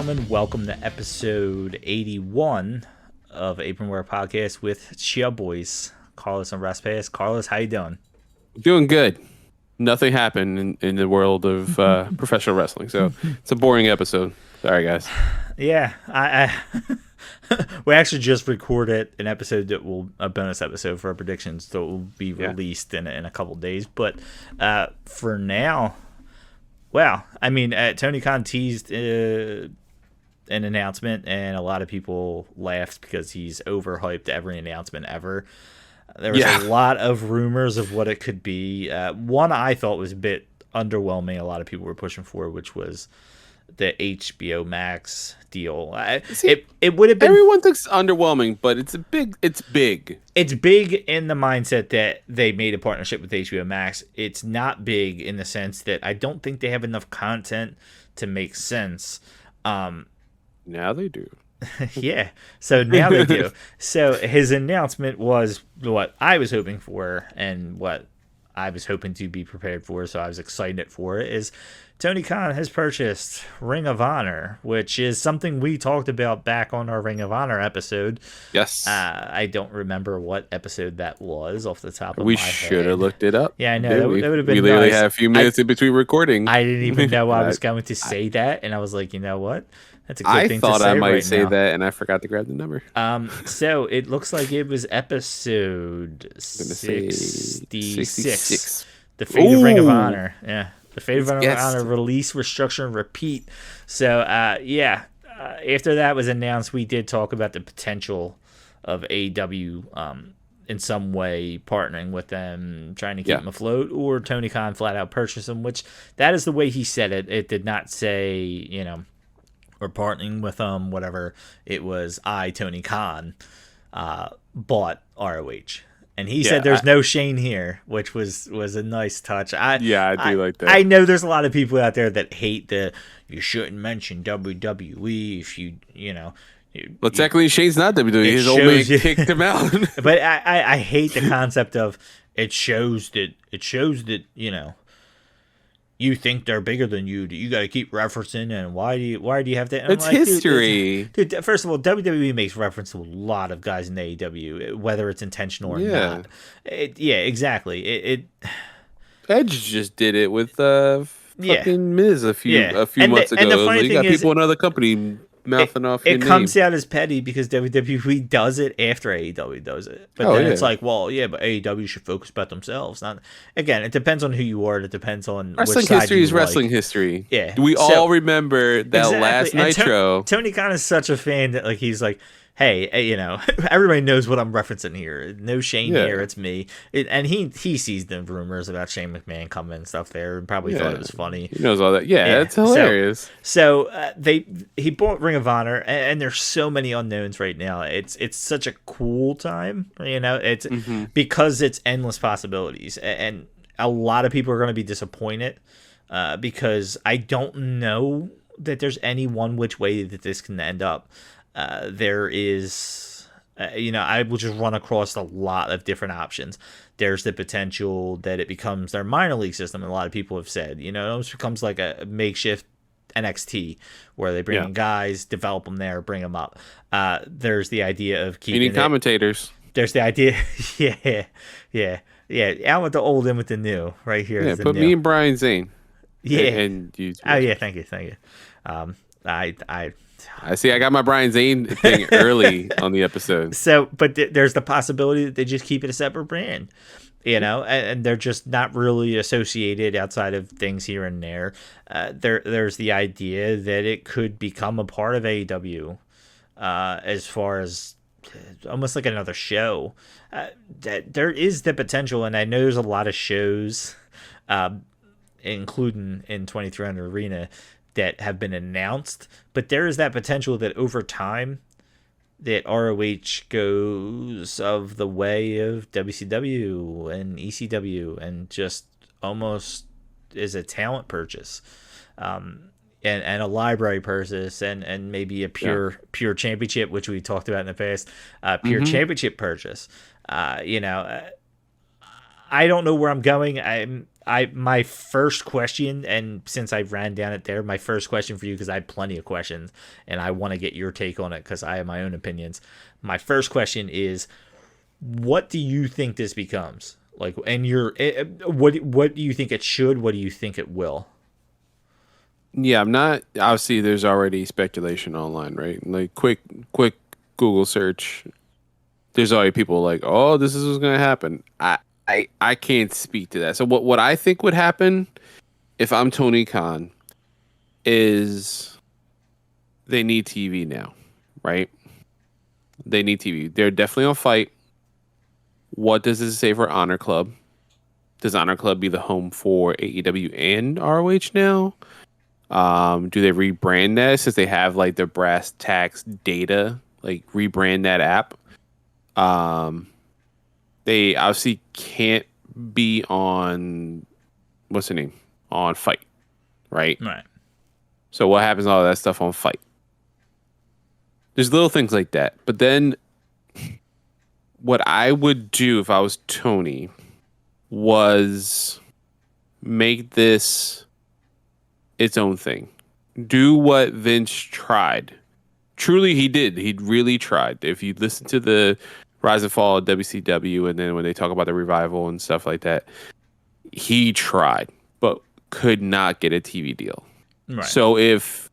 gentlemen, welcome to episode 81 of Apron Podcast with Chia Boys, Carlos and Raspace. Carlos, how you doing? Doing good. Nothing happened in the world of professional wrestling, so it's a boring episode. Sorry, guys. Yeah, I we actually just recorded an episode a bonus episode for our predictions that will be released in a couple days. But for now, well, I mean, Tony Khan teased an announcement, and a lot of people laughed because he's overhyped every announcement ever. There was a lot of rumors of what it could be. One I thought was a bit underwhelming. A lot of people were pushing for, which was the HBO Max deal. It would have been. Everyone thinks it's underwhelming, but it's big. It's big. It's big in the mindset that they made a partnership with HBO Max. It's not big in the sense that I don't think they have enough content to make sense. Now they do. Yeah, so now they do. So his announcement was what I was hoping for and what I was hoping to be prepared for, so I was excited for it, is Tony Khan has purchased Ring of Honor, which is something we talked about back on our Ring of Honor episode. Yes. I don't remember what episode that was off the top of my head. We should have looked it up. Yeah, I know. That would have been nice. We literally had a few minutes in between recording. I didn't even know I was going to say that, and I was like, you know what? That's a good thing to say. I thought I might say now. that, and I forgot to grab the number. So it looks like it was episode 66. The Fate of Ring of Honor. Yeah. The Fate of Ring of Honor release, restructure, and repeat. So, after that was announced, we did talk about the potential of AEW in some way partnering with them, trying to keep them afloat, or Tony Khan flat out purchase them, which that is the way he said it. It did not say, we're partnering with them, whatever. It was Tony Khan, bought ROH. And he said there's no Shane here, which was a nice touch. I do like that. I know there's a lot of people out there that hate you shouldn't mention WWE if you Well, technically Shane's not WWE. His old man kicked him out. But I hate the concept of it shows that you think they're bigger than you. You got to keep referencing, and why do you have that? It's history. Dude, first of all, WWE makes reference to a lot of guys in AEW, whether it's intentional or not. Exactly. Edge just did it with fucking Miz a few months ago. And the funny you thing got people in other company mouthing off your name. It comes out as petty because WWE does it after AEW does it. But it's like, well, but AEW should focus about themselves. Again, it depends on who you are. It depends on wrestling which side history is like. Wrestling history. Yeah. We all remember that last Nitro. Tony Khan is such a fan that he's like, hey, everybody knows what I'm referencing here. No Shane here, it's me. And he sees the rumors about Shane McMahon coming and stuff there, and probably thought it was funny. He knows all that. Yeah, it's hilarious. So he bought Ring of Honor, and there's so many unknowns right now. It's such a cool time, It's because it's endless possibilities, and a lot of people are going to be disappointed because I don't know that there's any one which way that this can end up. There is, I will just run across a lot of different options. There's the potential that it becomes their minor league system. And a lot of people have said, it almost becomes like a makeshift NXT where they bring in guys, develop them there, bring them up. There's the idea of keeping you need commentators. There's the idea. Yeah. Out with the old, in with the new right here. Yeah, put me and Brian Zane. Yeah. And you. Oh, yeah. Thank you. I see. I got my Brian Zane thing early on the episode. So, but there's the possibility that they just keep it a separate brand, and they're just not really associated outside of things here and there. There's the idea that it could become a part of AEW, as far as almost like another show. That there is the potential, and I know there's a lot of shows, including in 2300 Arena, that have been announced, but there is that potential that over time that ROH goes of the way of WCW and ECW and just almost is a talent purchase, and a library purchase, and maybe a pure championship, which we talked about in the past, pure championship purchase. I don't know where I'm going. my first question, and since I ran down it there, my first question for you, because I have plenty of questions and I want to get your take on it because I have my own opinions. My first question is, what do you think this becomes? Like, and what do you think it should? What do you think it will? Yeah, I'm not. Obviously, there's already speculation online, right? Like quick Google search. There's already people like, oh, this is what's gonna happen. I can't speak to that. So what I think would happen if I'm Tony Khan is they need TV now, right? They need TV. They're definitely on Fight. What does this say for Honor Club? Does Honor Club be the home for AEW and ROH now? Do they rebrand that since they have like their brass tacks data? Like rebrand that app. They obviously can't be on what's the name? On Fight, right? Right. So what happens to all that stuff on Fight? There's little things like that. But then what I would do if I was Tony was make this its own thing. Do what Vince tried. Truly, he did. He really tried. If you listen to the Rise and Fall of WCW, and then when they talk about the revival and stuff like that, he tried, but could not get a TV deal. Right. So if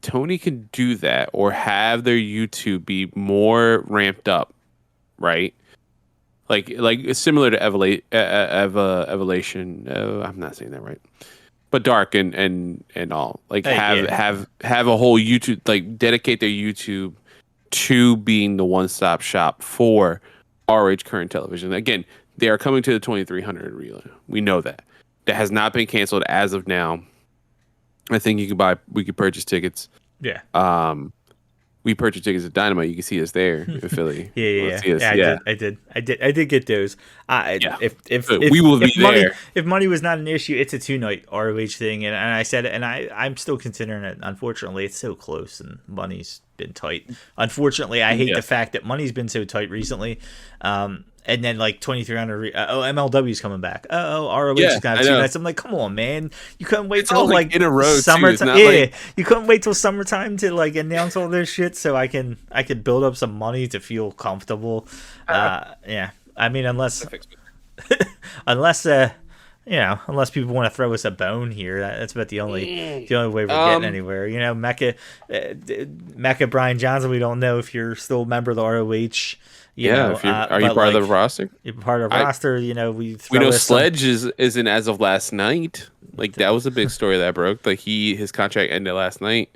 Tony can do that, or have their YouTube be more ramped up, right? Like similar to Evolution. I'm not saying that right. But Dark and all. Like have a whole YouTube, like dedicate their YouTube to being the one-stop shop for ROH current television. Again, they are coming to the 2300 arena. We know that. That has not been canceled as of now. I think we could purchase tickets. Yeah. We purchased tickets at Dynamite. You can see us there in Philly. Yeah. I did get those. If we will be there. If money was not an issue, it's a 2-night ROH thing, and I said it, and I'm still considering it. Unfortunately, it's so close, and money's been tight. Unfortunately, I hate the fact that money's been so tight recently. And then like 2300. MLW's coming back. ROH is gonna have 2 nights. I'm like, come on, man! You couldn't wait till like in a row summertime. Yeah, you couldn't wait till summertime to like announce all this shit so I could build up some money to feel comfortable. Yeah, I mean, unless unless people want to throw us a bone here, that's about the only way we're getting anywhere. You know, Mecca Brian Johnson. We don't know if you're still a member of the ROH. Are you part of the roster? You're part of the roster. You know, we know Sledge isn't as of last night. Like that was a big story that broke. Like his contract ended last night.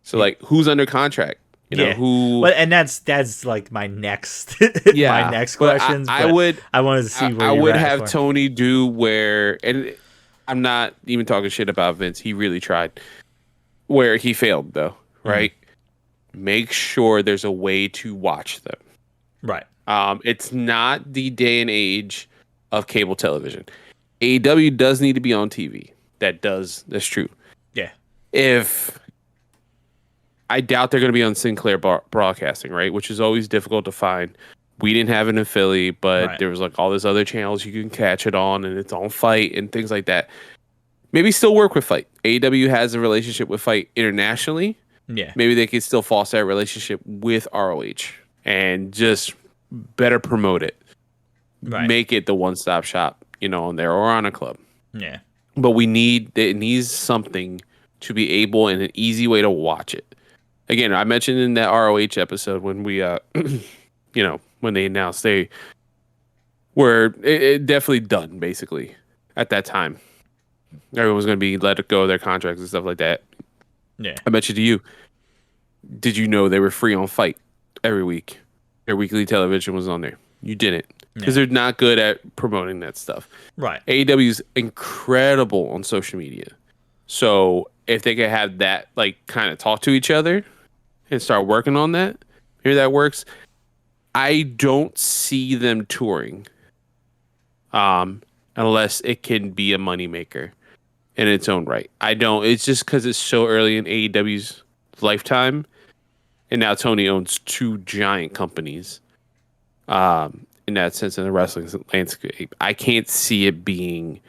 So like, who's under contract? You know who? Well, and that's like my next my next questions. I wanted to see where I would have Tony do where, and I'm not even talking shit about Vince. He really tried. Where he failed though, right? Make sure there's a way to watch them. Right. It's not the day and age of cable television. AEW does need to be on TV. That's true. Yeah. I doubt they're going to be on Sinclair Broadcasting, right? Which is always difficult to find. We didn't have it in Philly, but there was like all these other channels you can catch it on, and it's on Fight and things like that. Maybe still work with Fight. AEW has a relationship with Fight internationally. Yeah. Maybe they could still foster that relationship with ROH and just better promote it. Right. Make it the one-stop shop, on there or on a club. Yeah. But it needs something to be able and an easy way to watch it. Again, I mentioned in that ROH episode when we, when they announced they were it definitely done, basically, at that time. Everyone was going to be let go of their contracts and stuff like that. Yeah. I mentioned to you, did you know they were free on Fight every week? Their weekly television was on there. You didn't. Because they're not good at promoting that stuff. Right. AEW is incredible on social media. So if they could have that, like, kind of talk to each other and start working on that, maybe that works. I don't see them touring unless it can be a moneymaker in its own right. I don't. It's just because it's so early in AEW's lifetime. And now Tony owns 2 giant companies. in that sense in the wrestling landscape. I can't see it being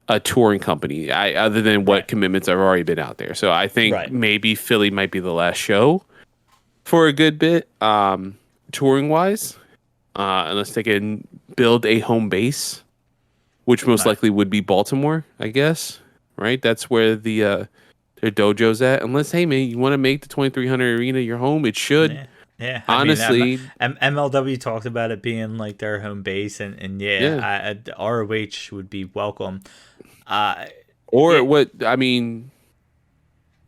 a touring company, other than what commitments have already been out there. So I think maybe Philly might be the last show for a good bit, touring wise, unless they can build a home base, which most likely would be Baltimore, I guess. Right, that's where their dojo's at. Unless, hey man, you want to make the 2300 Arena your home, it should. Yeah. Yeah, honestly, MLW talked about it being like their home base, and ROH would be welcome. What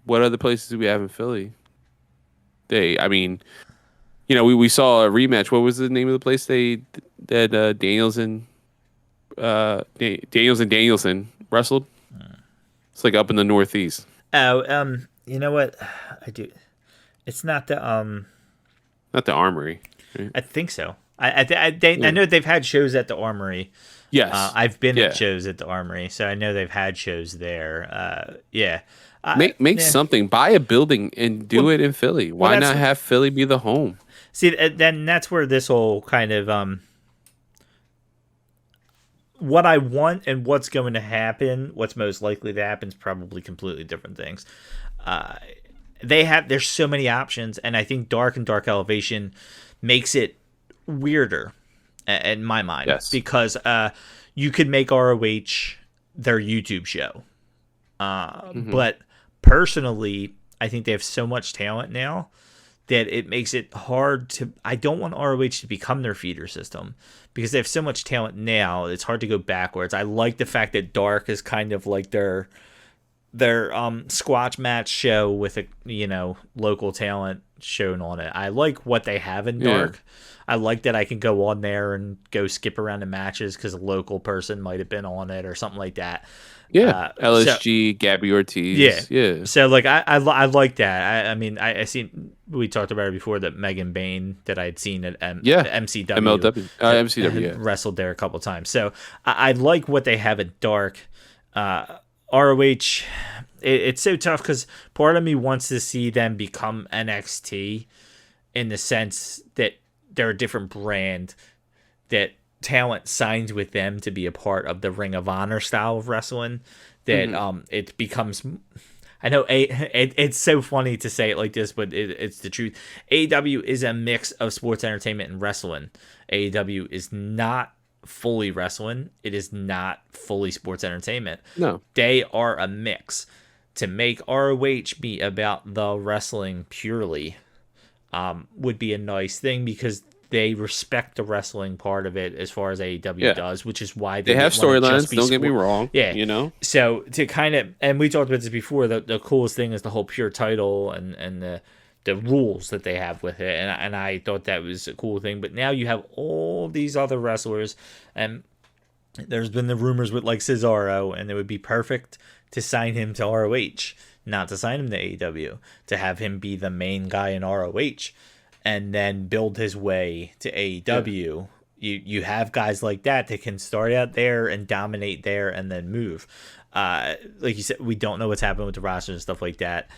other places do we have in Philly? We saw a rematch. What was the name of the place that Danielson wrestled? It's like up in the Northeast. Oh, you know what? I do. It's not the not the Armory. Right? I think so. I know they've had shows at the Armory. Yes, I've been at shows at the Armory, so I know they've had shows there. Make something. Buy a building and do it in Philly. Why not have Philly be the home? See, then that's where this whole kind of what I want and what's going to happen, what's most likely to happen, is probably completely different things. There's so many options, and I think Dark and Dark Elevation makes it weirder in my mind, because you could make ROH their YouTube show, but personally, I think they have so much talent now that it makes it hard to. I don't want ROH to become their feeder system, because they have so much talent now. It's hard to go backwards. I like the fact that Dark is kind of like their squash match show with a local talent shown on it. I like what they have in Dark. I like that I can go on there and go skip around the matches because a local person might have been on it or something like that. Yeah, LSG, Gabby Ortiz. Yeah. So like I like that. I mean I seen, we talked about it before, that Megan Bain that I had seen at MCW, MCW wrestled there a couple times. So I like what they have at Dark. ROH, it's so tough because part of me wants to see them become NXT, in the sense that they're a different brand, that talent signs with them to be a part of the Ring of Honor style of wrestling, that it becomes. I know it's so funny to say it like this, but it's the truth. AEW is a mix of sports entertainment and wrestling. AEW is not fully wrestling. It is not fully sports entertainment. No, they are a mix. To make ROH be about the wrestling purely would be a nice thing, because they respect the wrestling part of it as far as AEW does, which is why they have storylines. Don't get me wrong. Yeah, So to kind of, and we talked about this before, the coolest thing is the whole pure title and the rules that they have with it, and I thought that was a cool thing. But now you have all these other wrestlers, and there's been the rumors with like Cesaro, and it would be perfect to sign him to ROH, not to sign him to AEW, to have him be the main guy in ROH, and then build his way to AEW. You have guys like that can start out there and dominate there and then move. Like you said, we don't know what's happening with the roster and stuff like that.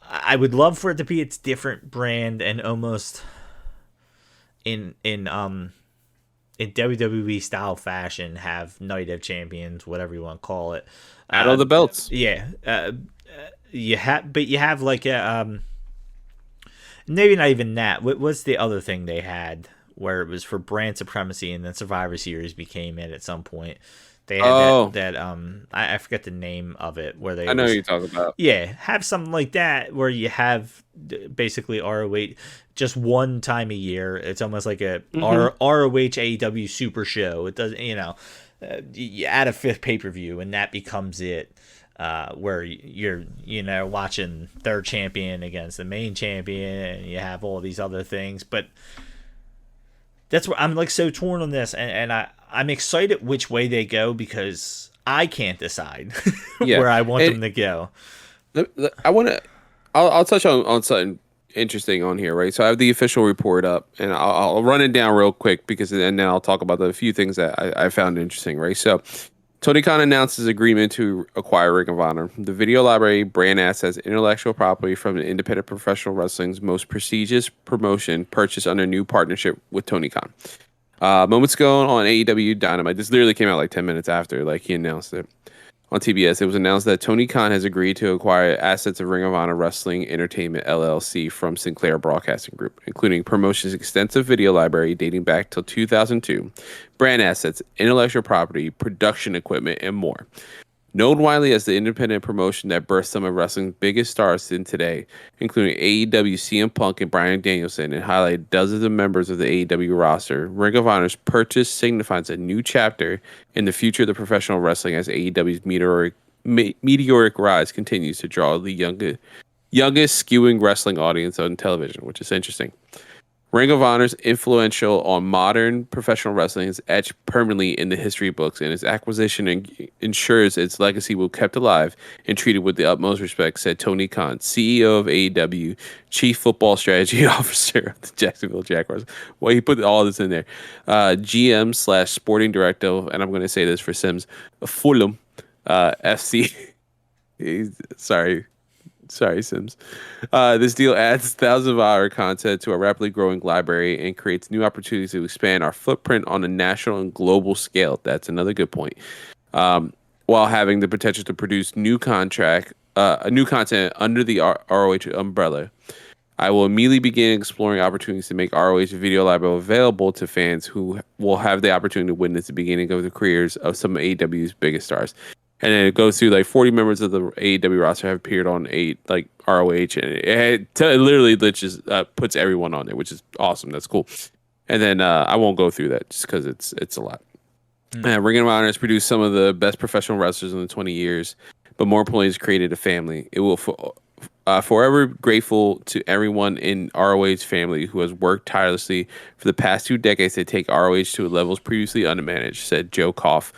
I would love for it to be its different brand and almost in WWE style fashion, have Night of Champions, whatever you want to call it. Out of the belts. Yeah. You have like a maybe not even that. What's the other thing they had where it was for brand supremacy, and then Survivor Series became it at some point? They had that I forget the name of it, where they, I know what you're talking about. Yeah, have something like that where you have basically ROH just one time a year. It's almost like a ROH AEW super show. It doesn't, you add a fifth pay-per-view and that becomes it. Where you're watching their champion against the main champion, and you have all these other things. But that's where I'm like so torn on this, and I'm excited which way they go, because I can't decide where I want them to go. I'll touch on something interesting on here, right? So I have the official report up, and I'll run it down real quick, and then I'll talk about the few things that I found interesting, right? So Tony Khan announced his agreement to acquire Ring of Honor, the video library brand assets, intellectual property from the independent professional wrestling's most prestigious promotion, purchased under new partnership with Tony Khan. Moments ago on AEW Dynamite, this literally came out like 10 minutes after like he announced it on TBS. It was announced that Tony Khan has agreed to acquire assets of Ring of Honor Wrestling Entertainment LLC from Sinclair Broadcasting Group, including promotion's extensive video library dating back till 2002, brand assets, intellectual property, production equipment, and more. Known widely as the independent promotion that birthed some of wrestling's biggest stars in today, including AEW CM Punk and Bryan Danielson, and highlight dozens of members of the AEW roster, Ring of Honor's purchase signifies a new chapter in the future of the professional wrestling as AEW's meteoric rise continues to draw the youngest skewing wrestling audience on television, which is interesting. Ring of Honor's influential on modern professional wrestling is etched permanently in the history books, and its acquisition ensures its legacy will be kept alive and treated with the utmost respect, said Tony Khan, CEO of AEW, Chief Football Strategy Officer of the Jacksonville Jaguars. Well, he put all this in there. GM/Sporting Director, and I'm going to say this for Sims, Fulham FC. Sorry, Sims. This deal adds thousands of hour content to our rapidly growing library and creates new opportunities to expand our footprint on a national and global scale. That's another good point. While having the potential to produce new content under the ROH umbrella. I will immediately begin exploring opportunities to make ROH video library available to fans who will have the opportunity to witness the beginning of the careers of some of AEW's biggest stars. And then it goes through like 40 members of the AEW roster have appeared on ROH, and it literally just puts everyone on there, which is awesome. That's cool. And then I won't go through that just because it's a lot. Ring of Honor has produced some of the best professional wrestlers in the 20 years, but more importantly, it's created a family. It will forever grateful to everyone in ROH family who has worked tirelessly for the past 2 decades to take ROH to levels previously unmanaged, said Joe Koff,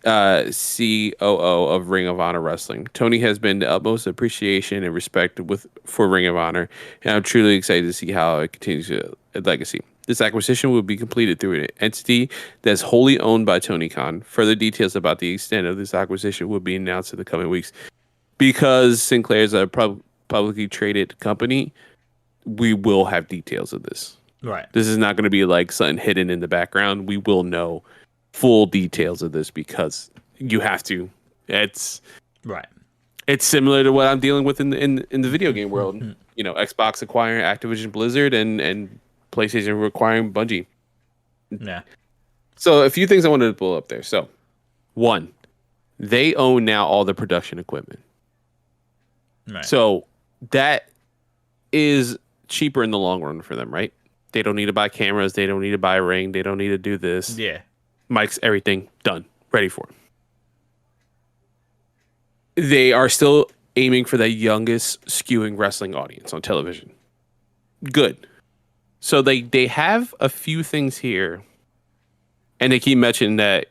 COO of Ring of Honor Wrestling. Tony has been the utmost appreciation and respect for Ring of Honor, and I'm truly excited to see how it continues its legacy. This acquisition will be completed through an entity that's wholly owned by Tony Khan. Further details about the extent of this acquisition will be announced in the coming weeks. Because Sinclair is a publicly traded company, we will have details of this. Right. This is not going to be like something hidden in the background. We will know full details of this because you have to. It's right. It's similar to what I'm dealing with in the video game world. Mm-hmm. You know, Xbox acquiring Activision Blizzard and PlayStation acquiring Bungie. Yeah. So a few things I wanted to pull up there. So, one, they own now all the production equipment. Right. So that is cheaper in the long run for them, right? They don't need to buy cameras. They don't need to buy a ring. They don't need to do this. Yeah. Mics, everything done, ready for them. They are still aiming for the youngest skewing wrestling audience on television. Good. So they have a few things here, and they keep mentioning that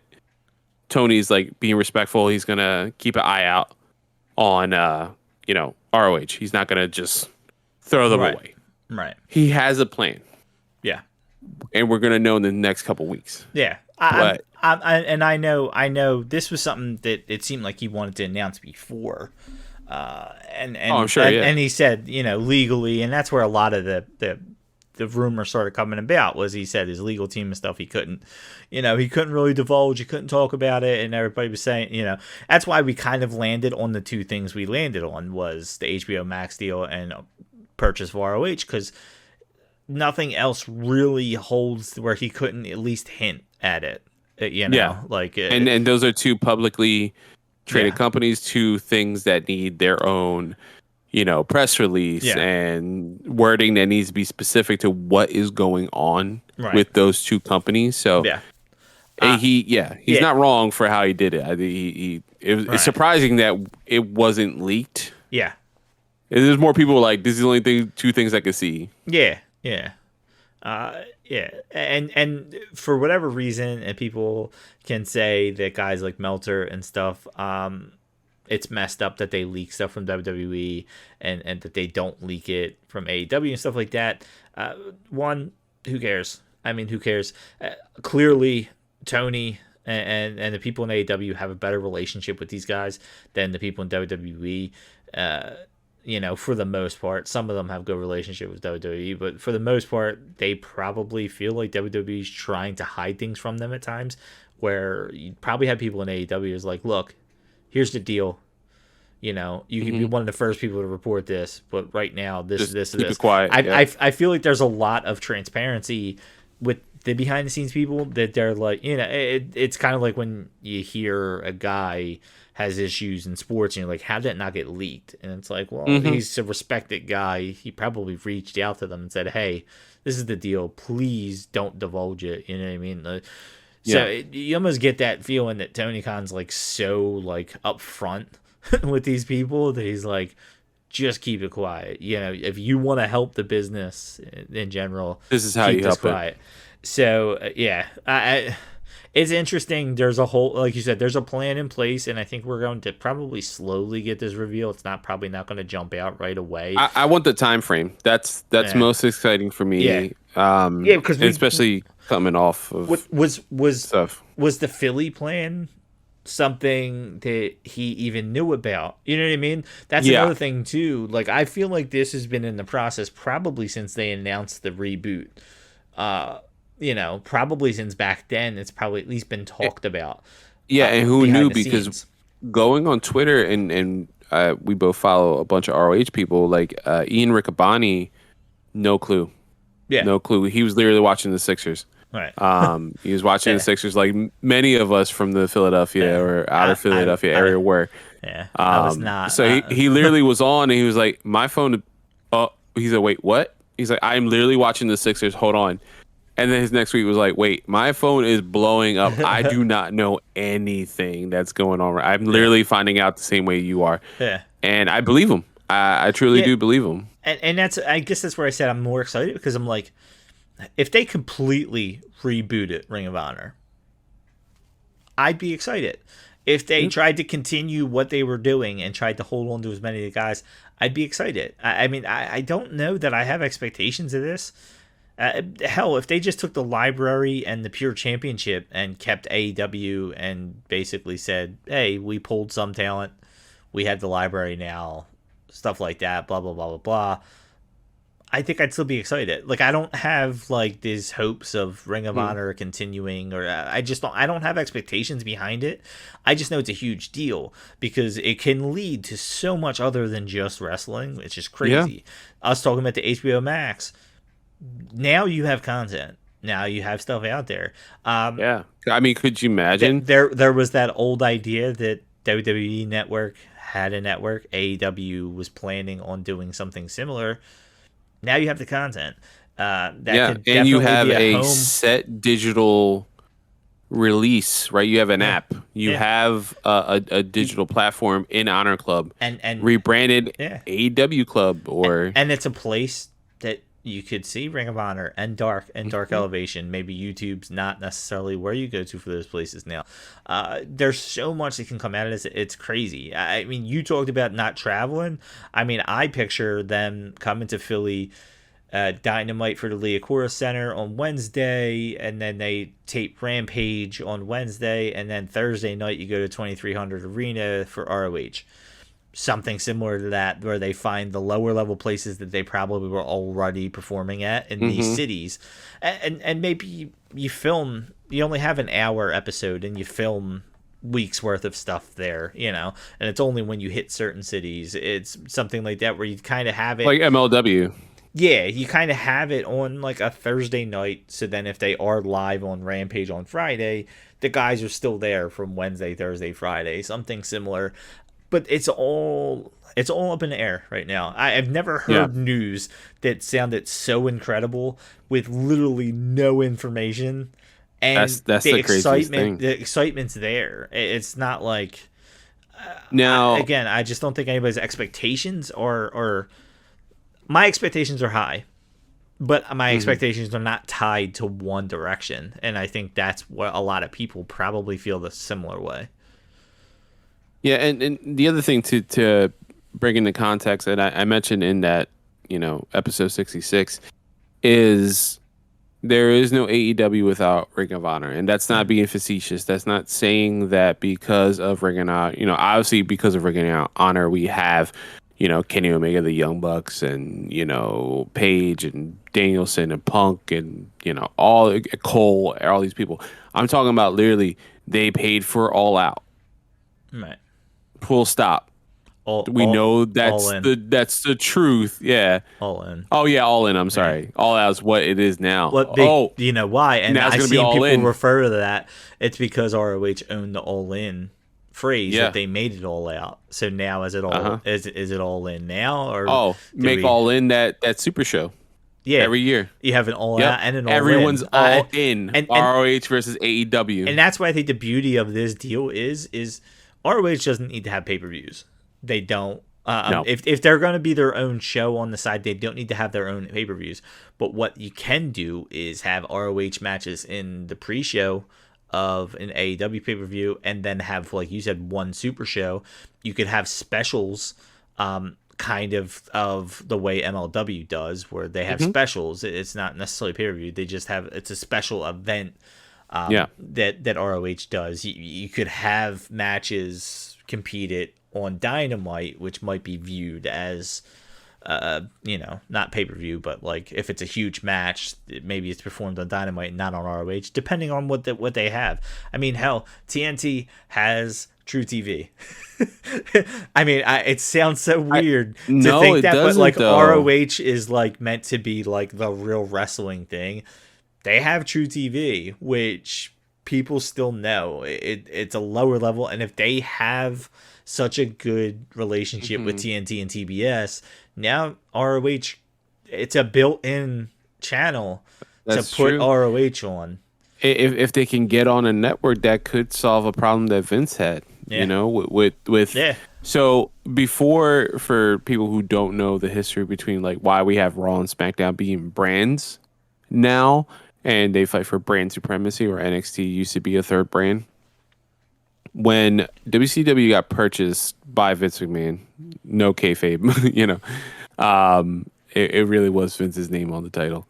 Tony's like being respectful. He's gonna keep an eye out on ROH. He's not gonna just throw them away. Right. He has a plan. Yeah. And we're gonna know in the next couple weeks. Yeah. I know this was something that it seemed like he wanted to announce before. I'm sure. And he said, legally, and that's where a lot of the rumor started coming about, was he said his legal team and stuff, he couldn't really divulge, he couldn't talk about it, and everybody was saying, that's why we kind of landed on the two things we landed on, was the HBO Max deal and purchase of ROH, because nothing else really holds where he couldn't at least hint at it, and those are two publicly traded companies, two things that need their own press release and wording that needs to be specific to what is going on with those two companies. So he's not wrong for how he did it. It's surprising that it wasn't leaked. Yeah. There's more people like, this is the only two things I could see. Yeah. Yeah. And for whatever reason, and people can say that guys like Meltzer and stuff, it's messed up that they leak stuff from WWE and that they don't leak it from AEW and stuff like that. One, who cares? I mean, who cares? Clearly, Tony and the people in AEW have a better relationship with these guys than the people in WWE. for the most part, some of them have good relationship with WWE, but for the most part, they probably feel like WWE's trying to hide things from them at times, where you probably have people in AEW is like, look, here's the deal. You can be one of the first people to report this, but right now, this. Keep it quiet. I feel like there's a lot of transparency with the behind the scenes people that they're like, it's kind of like when you hear a guy has issues in sports and you're like, how did that not get leaked? And it's like, well, he's a respected guy. He probably reached out to them and said, hey, this is the deal. Please don't divulge it. You know what I mean? So you almost get that feeling that Tony Khan's like so like upfront with these people that he's like, just keep it quiet. If you want to help the business in general, this is how you help it. So it's interesting. There's a whole, like you said, there's a plan in place, and I think we're going to probably slowly get this reveal. It's probably not going to jump out right away. I want the time frame. That's most exciting for me. Because especially coming off of stuff. Was the Philly plan something that he even knew about? You know what I mean? That's another thing too. Like, I feel like this has been in the process probably since they announced the reboot. Probably since back then, it's probably at least been talked about. Yeah, and who knew? Because going on Twitter and we both follow a bunch of ROH people, like Ian Riccaboni, no clue. Yeah, no clue. He was literally watching the Sixers. Right. He was watching the Sixers like many of us from the Philadelphia or outer Philadelphia area were. Yeah, I was not. So he literally was on, and he was like, my phone. Oh, he's like, wait, what? He's like, I'm literally watching the Sixers. Hold on. And then his next tweet was like, wait, my phone is blowing up. I do not know anything that's going on. I'm literally finding out the same way you are. Yeah. And I believe him. I truly do believe him. And I guess that's where I said I'm more excited, because I'm like, if they completely rebooted Ring of Honor, I'd be excited. If they tried to continue what they were doing and tried to hold on to as many of the guys, I'd be excited. I mean, I don't know that I have expectations of this. Hell, if they just took the library and the Pure Championship and kept AEW and basically said, hey, we pulled some talent, we have the library now, stuff like that, blah, blah, blah, blah, blah, I think I'd still be excited. Like, I don't have like these hopes of Ring of Honor continuing, or I don't have expectations behind it. I just know it's a huge deal because it can lead to so much other than just wrestling, which is crazy. Us talking about the HBO Max, now you have content. Now you have stuff out there. I mean, could you imagine? There was that old idea that WWE Network had a network. AEW was planning on doing something similar. Now you have the content. And you have a set digital release, right? You have an app. You have a digital platform in Honor Club, and rebranded AEW Club, and it's a place that you could see Ring of Honor and Dark Elevation. Maybe YouTube's not necessarily where you go to for those places now. There's so much that can come out of this. It's crazy. I mean, you talked about not traveling. I mean, I picture them coming to Philly, Dynamite for the Liacouras Center on Wednesday, and then they tape Rampage on Wednesday, and then Thursday night you go to 2300 Arena for ROH. Something similar to that, where they find the lower level places that they probably were already performing at in these cities, and maybe you only have an hour episode and you film weeks worth of stuff there, and it's only when you hit certain cities. It's something like that where you kind of have it like MLW. Yeah, you kind of have it on like a Thursday night, so then if they are live on Rampage on Friday, the guys are still there from Wednesday, Thursday, Friday, something similar. But it's all up in the air right now. I've never heard news that sounded so incredible with literally no information, and that's the craziest thing. The excitement's there. It's not like now. Again, I just don't think anybody's expectations or my expectations are high, but my expectations are not tied to one direction, and I think that's what a lot of people probably feel the similar way. Yeah, and the other thing to bring into context, and I mentioned in that, episode 66, is there is no AEW without Ring of Honor. And that's not being facetious. That's not saying that because of Ring of Honor, obviously because of Ring of Honor, we have, Kenny Omega, the Young Bucks, and Paige and Danielson and Punk and all Cole, all these people. I'm talking about literally they paid for All Out. Right. Full stop. We know that's the truth. Yeah. All in. Oh yeah, All In. I'm sorry. All Out is what it is now. You know why? And now it's I've gonna be seen All people In. refer to that. It's because ROH owned the All In phrase that they made it All Out. So now is it All In now, or make All In that Super Show? Yeah, every year you have an All Out and an All Everyone's In. all in. And ROH versus AEW, and that's why I think the beauty of this deal is ROH doesn't need to have pay-per-views. They don't. No. If they're going to be their own show on the side, they don't need to have their own pay-per-views. But what you can do is have ROH matches in the pre-show of an AEW pay-per-view, and then have, like you said, one super show. You could have specials, kind of the way MLW does, where they have specials. It's not necessarily pay-per-view. They just have, it's a special event that ROH does. You could have matches competed on Dynamite, which might be viewed as not pay-per-view, but like if it's a huge match, maybe it's performed on Dynamite, not on ROH, depending on what they have. I mean, hell, TNT has True TV. I mean, it sounds so weird to think that, but like ROH is like meant to be like the real wrestling thing. They have True TV, which people still know. It's a lower level, and if they have such a good relationship with TNT and TBS, now ROH, it's a built-in channel to put ROH on. If they can get on a network, that could solve a problem that Vince had. So before, for people who don't know the history between like why we have Raw and SmackDown being brands now, and they fight for brand supremacy, or NXT used to be a third brand. When WCW got purchased by Vince McMahon, no kayfabe, it really was Vince's name on the title.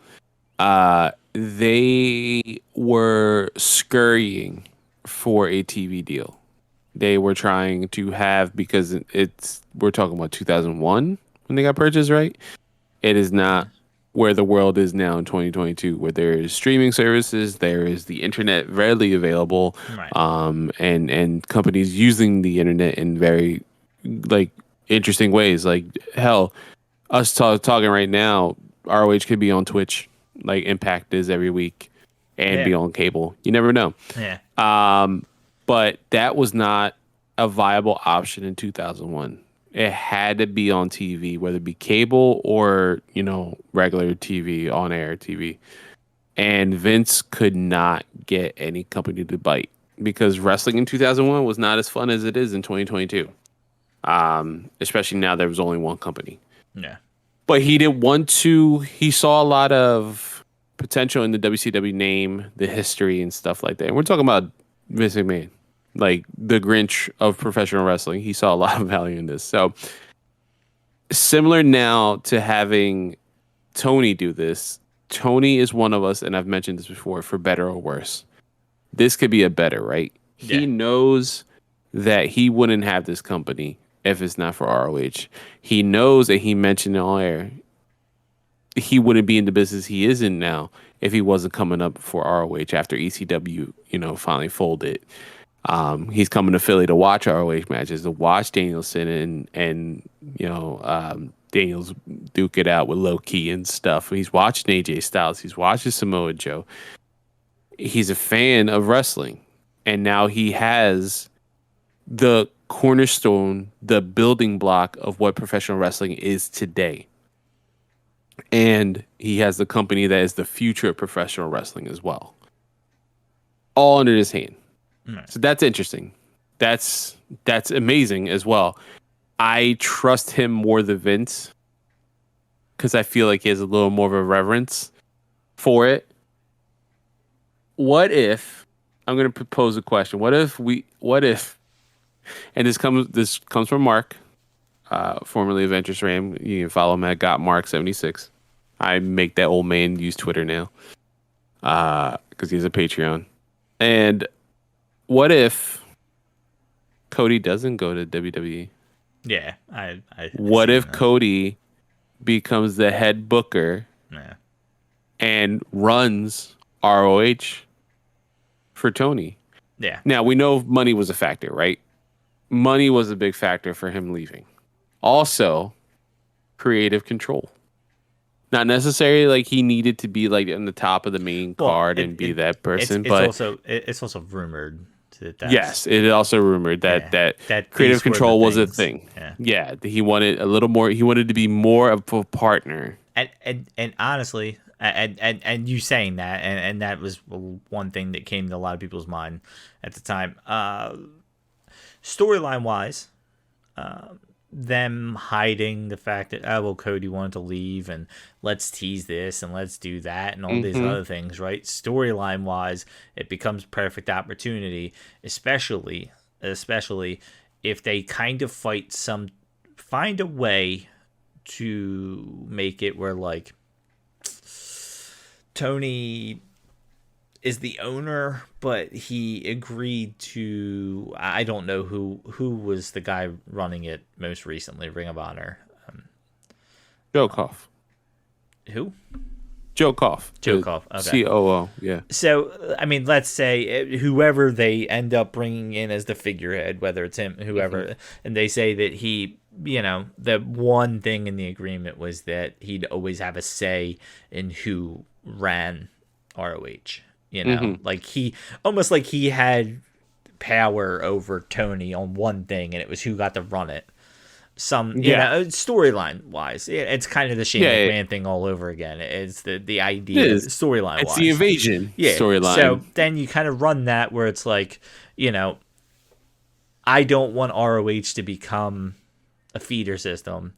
They were scurrying for a TV deal. They were trying to have, because we're talking about 2001 when they got purchased, right? It is not where the world is now in 2022, where there is streaming services, there is the internet readily available, right. And companies using the internet in very like interesting ways. Like hell, us talking right now, ROH could be on Twitch, like Impact is every week, and be on cable. You never know. Yeah. But that was not a viable option in 2001. It had to be on TV, whether it be cable or, regular TV, on-air TV. And Vince could not get any company to bite, because wrestling in 2001 was not as fun as it is in 2022. Especially now there was only one company. Yeah. But he didn't want to. He saw a lot of potential in the WCW name, the history and stuff like that. And we're talking about Vince McMahon, like the Grinch of professional wrestling. He saw a lot of value in this. So similar now to having Tony do this. Tony is one of us, and I've mentioned this before, for better or worse. This could be a better, right? Yeah. He knows that he wouldn't have this company if it's not for ROH. He knows that, he mentioned on air, he wouldn't be in the business he is in now if he wasn't coming up for ROH after ECW, finally folded. He's coming to Philly to watch ROH matches, to watch Danielson and Daniels duke it out with Low Key and stuff. He's watching AJ Styles. He's watching Samoa Joe. He's a fan of wrestling. And now he has the cornerstone, the building block of what professional wrestling is today. And he has the company that is the future of professional wrestling as well. All under his hand. Right. So that's interesting. That's amazing as well. I trust him more than Vince, because I feel like he has a little more of a reverence for it. What if, I'm going to propose a question. What if, and this comes from Mark, formerly of Venture Ram. You can follow him at GotMark76. I make that old man use Twitter now, because he has a Patreon. And what if Cody doesn't go to WWE? Yeah, I What seen if that. Cody becomes the head booker Yeah. and runs ROH for Tony? Yeah. Now, we know money was a factor, right? Money was a big factor for him leaving. Also, creative control. Not necessarily like he needed to be like in the top of the main Well, card and be that it's person, it's but also it's also rumored that's yes, it is also rumored that yeah, that that creative these were the control was a things. thing. Yeah. Yeah, he wanted a little more. He wanted to be more of a partner. And honestly, and you saying that, and that was one thing that came to a lot of people's mind at the time. Storyline wise, them hiding the fact that, oh well, Cody wanted to leave, and let's tease this and let's do that and all these Hmm. other things, right? Storyline wise, it becomes perfect opportunity, especially if they kind of find a way to make it where like Tony is the owner, but he agreed to, I don't know who was the guy running it most recently, Ring of Honor. Joe Koff. Who? Joe Koff. Joe The Koff. Okay. COO. Yeah. So, I mean, let's say whoever they end up bringing in as the figurehead, whether it's him, whoever, and they say that he, the one thing in the agreement was that he'd always have a say in who ran ROH. Like almost like he had power over Tony on one thing, and it was who got to run it. Yeah. Storyline wise, it's kind of the Shane Yeah. McMahon thing all over again. It's the It idea is. storyline It's wise. the invasion Yeah. storyline. So then you kind of run that where it's like, I don't want ROH to become a feeder system.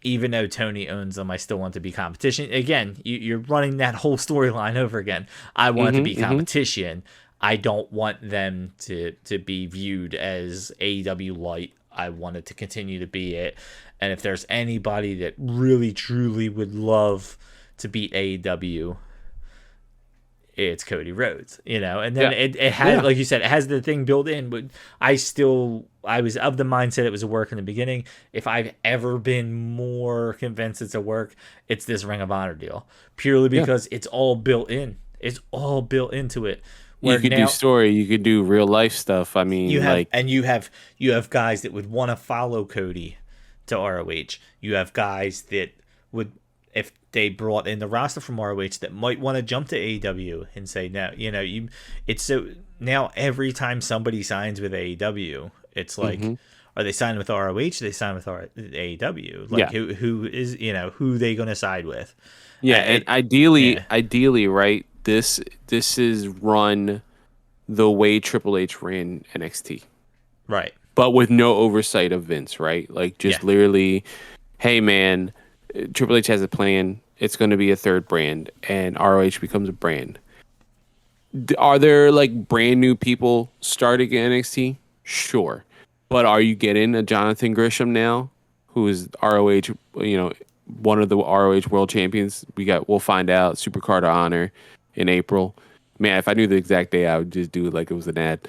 Even though Tony owns them, I still want to be competition. Again, you're running that whole storyline over again. I want it to be competition. I don't want them to be viewed as AEW light. I want it to continue to be it. And if there's anybody that really, truly would love to beat AEW, it's Cody Rhodes, and then it has, like you said, it has the thing built in, but I was of the mindset it was a work in the beginning. If I've ever been more convinced it's a work, it's this Ring of Honor deal, purely because it's all built in. It's all built into it. You could do story, you could do real life stuff. I mean, you have guys that would want to follow Cody to ROH. You have guys that would, if they brought in the roster from ROH, that might want to jump to AEW and say no. It's so now every time somebody signs with AEW, it's like, are they signing with ROH? Are they sign with AEW? Like who is who they going to side with? Yeah, and ideally, right? This is run the way Triple H ran NXT, right? But with no oversight of Vince, right? Like just literally, hey man, Triple H has a plan. It's going to be a third brand, and ROH becomes a brand. Are there like brand new people starting at NXT? Sure, but are you getting a Jonathan Grisham now, who is ROH? One of the ROH World Champions. We'll find out. Supercard of Honor in April. Man, if I knew the exact day, I would just do it like it was an ad.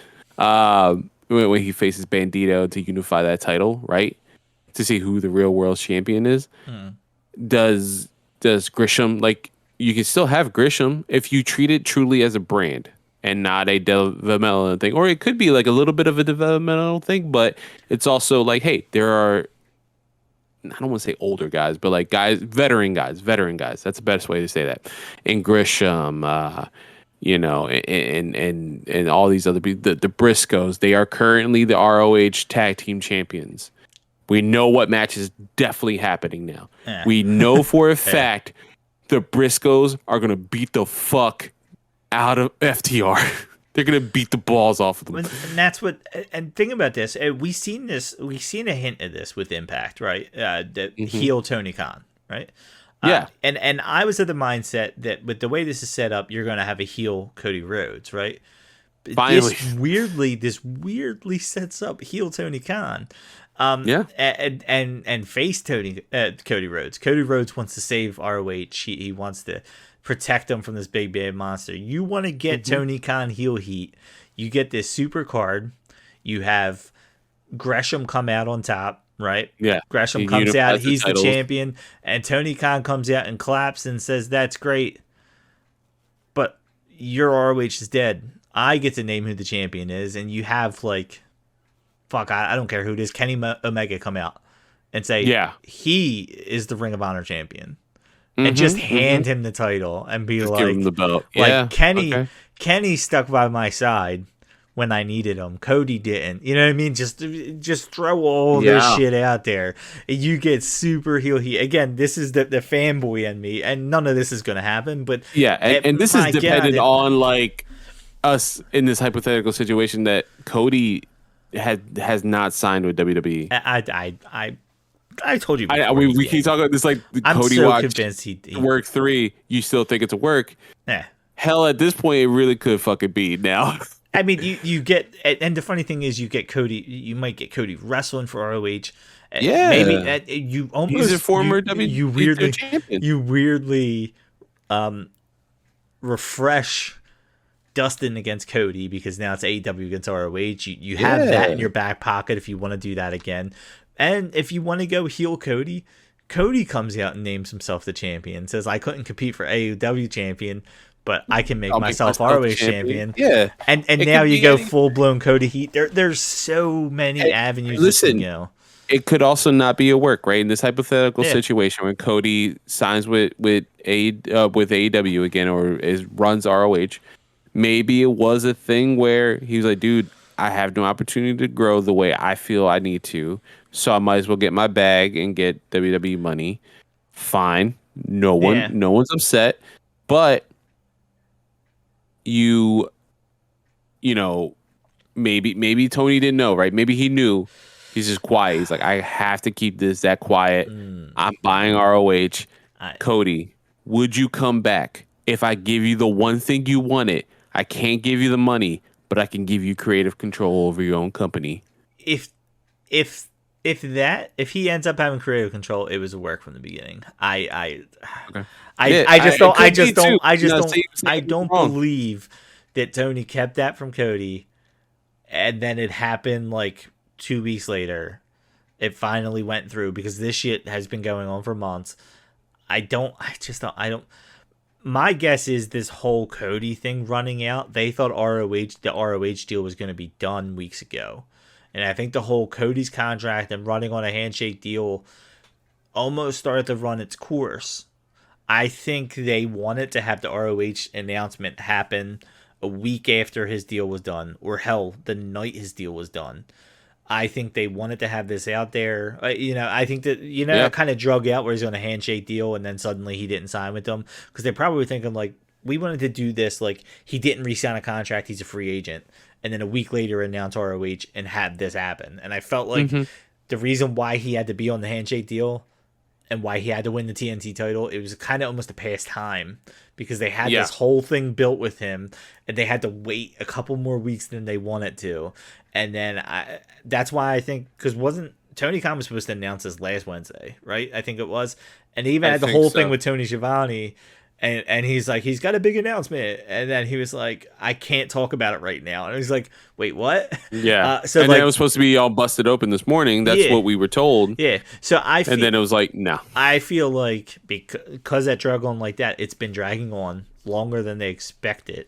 When he faces Bandito to unify that title, right? To see who the real world champion is. Does Grisham, like, you can still have Grisham if you treat it truly as a brand and not a developmental thing. Or it could be like a little bit of a developmental thing, but it's also like, hey, there are, I don't want to say older guys, but like veteran guys. That's the best way to say that. And Grisham, and all these other people, the Briscoes, they are currently the ROH tag team champions. We know what match is definitely happening now. We know for a fact the Briscoes are going to beat the fuck out of FTR. They're going to beat the balls off of them. And that's what, and think about this. We've seen a hint of this with Impact, right? The heel Tony Khan, right? Yeah. And I was of the mindset that with the way this is set up, you're going to have a heel Cody Rhodes, right? Finally. This weirdly sets up heel Tony Khan. And face Cody Rhodes. Cody Rhodes wants to save ROH. He wants to protect them from this big bad monster. You want to get Tony Khan heel heat. You get this super card. You have Gresham come out on top, right? Yeah. Gresham He comes out, unifies the he's the titles. champion, and Tony Khan comes out and claps and says, "That's great, but your ROH is dead. I get to name who the champion is, and you have like, fuck, I don't care who it is, Kenny Omega come out and say, Yeah. he is the Ring of Honor champion." And just hand him the title and be Just give him the belt. Yeah. Kenny, Okay. Kenny stuck by my side when I needed him. Cody didn't. You know what I mean? Just throw all this shit out there. You get super heel heat. Again, this is the fanboy in me, and none of this is going to happen. But Yeah, and this is dependent on like us in this hypothetical situation that Cody has not signed with WWE. I told you. We keep talking about this like I'm Cody so watch convinced he work 3. You still think it's a work? Yeah. Hell, at this point, it really could fucking be now. I mean, you get, and the funny thing is, you get Cody. You might get Cody wrestling for ROH. Yeah, maybe you almost. He's a former you weirdly champion. You weirdly, refresh Dustin against Cody because now it's AEW against ROH. You have that in your back pocket if you want to do that again, and if you want to go heel Cody. Cody comes out and names himself the champion. Says, "I couldn't compete for AEW champion, but I can make myself ROH champion." Yeah, and now you go full blown Cody heat. There's so many avenues. Listen, you know, it could also not be a work, right? In this hypothetical situation, when Cody signs with AEW again, or runs ROH, maybe it was a thing where he was like, "Dude, I have no opportunity to grow the way I feel I need to, so I might as well get my bag and get WWE money." Fine, no one's upset, but you know, maybe Tony didn't know, right? Maybe he knew. He's just quiet. He's like, I have to keep this that quiet. I'm buying ROH. Cody, would you come back if I give you the one thing you wanted? I can't give you the money, but I can give you creative control over your own company. If he ends up having creative control, it was a work from the beginning. I don't believe that Tony kept that from Cody, and then it happened like 2 weeks later. It finally went through because this shit has been going on for months. I don't. My guess is this whole Cody thing running out. They thought the ROH deal was going to be done weeks ago. And I think the whole Cody's contract and running on a handshake deal almost started to run its course. I think they wanted to have the ROH announcement happen a week after his deal was done, or hell, the night his deal was done. I think they wanted to have this out there. I think that, it kind of drug out where he's on a handshake deal and then suddenly he didn't sign with them because they probably were thinking like, we wanted to do this. Like, he didn't re-sign a contract. He's a free agent. And then a week later announce ROH and have this happen. And I felt like the reason why he had to be on the handshake deal and why he had to win the TNT title, it was kind of almost a past time because they had this whole thing built with him and they had to wait a couple more weeks than they wanted to. And then that's why I think, because wasn't Tony Khan was supposed to announce this last Wednesday, right? I think it was. And they even had the whole thing with Tony Schiavone. And he's like, he's got a big announcement. And then he was like, I can't talk about it right now. And he's like, wait, what? Yeah. So then it was supposed to be all busted open this morning. That's what we were told. Yeah. So and then it was like, no. I feel like because that drug on like that, it's been dragging on longer than they expected.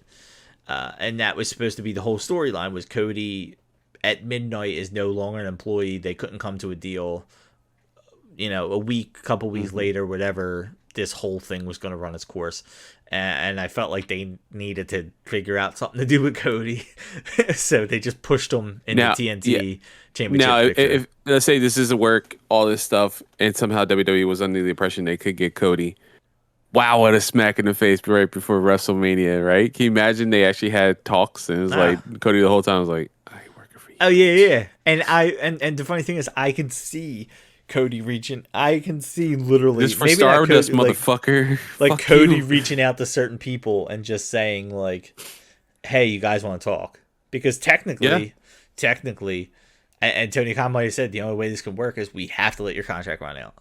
And that was supposed to be the whole storyline was Cody at midnight is no longer an employee. They couldn't come to a deal. A couple weeks later, whatever, this whole thing was going to run its course. And I felt like they needed to figure out something to do with Cody. So they just pushed him into TNT Championship. Now, if let's say this is a work, all this stuff, and somehow WWE was under the impression they could get Cody. Wow, what a smack in the face right before WrestleMania, right? Can you imagine they actually had talks and it was like Cody the whole time was like, I ain't working for you. Oh, yeah. And the funny thing is I can see Cody reaching. I can see literally this for Stardust, motherfucker. Like Cody reaching out to certain people and just saying like, "Hey, you guys want to talk?" Because technically, and Tony Khan might have said the only way this can work is we have to let your contract run out.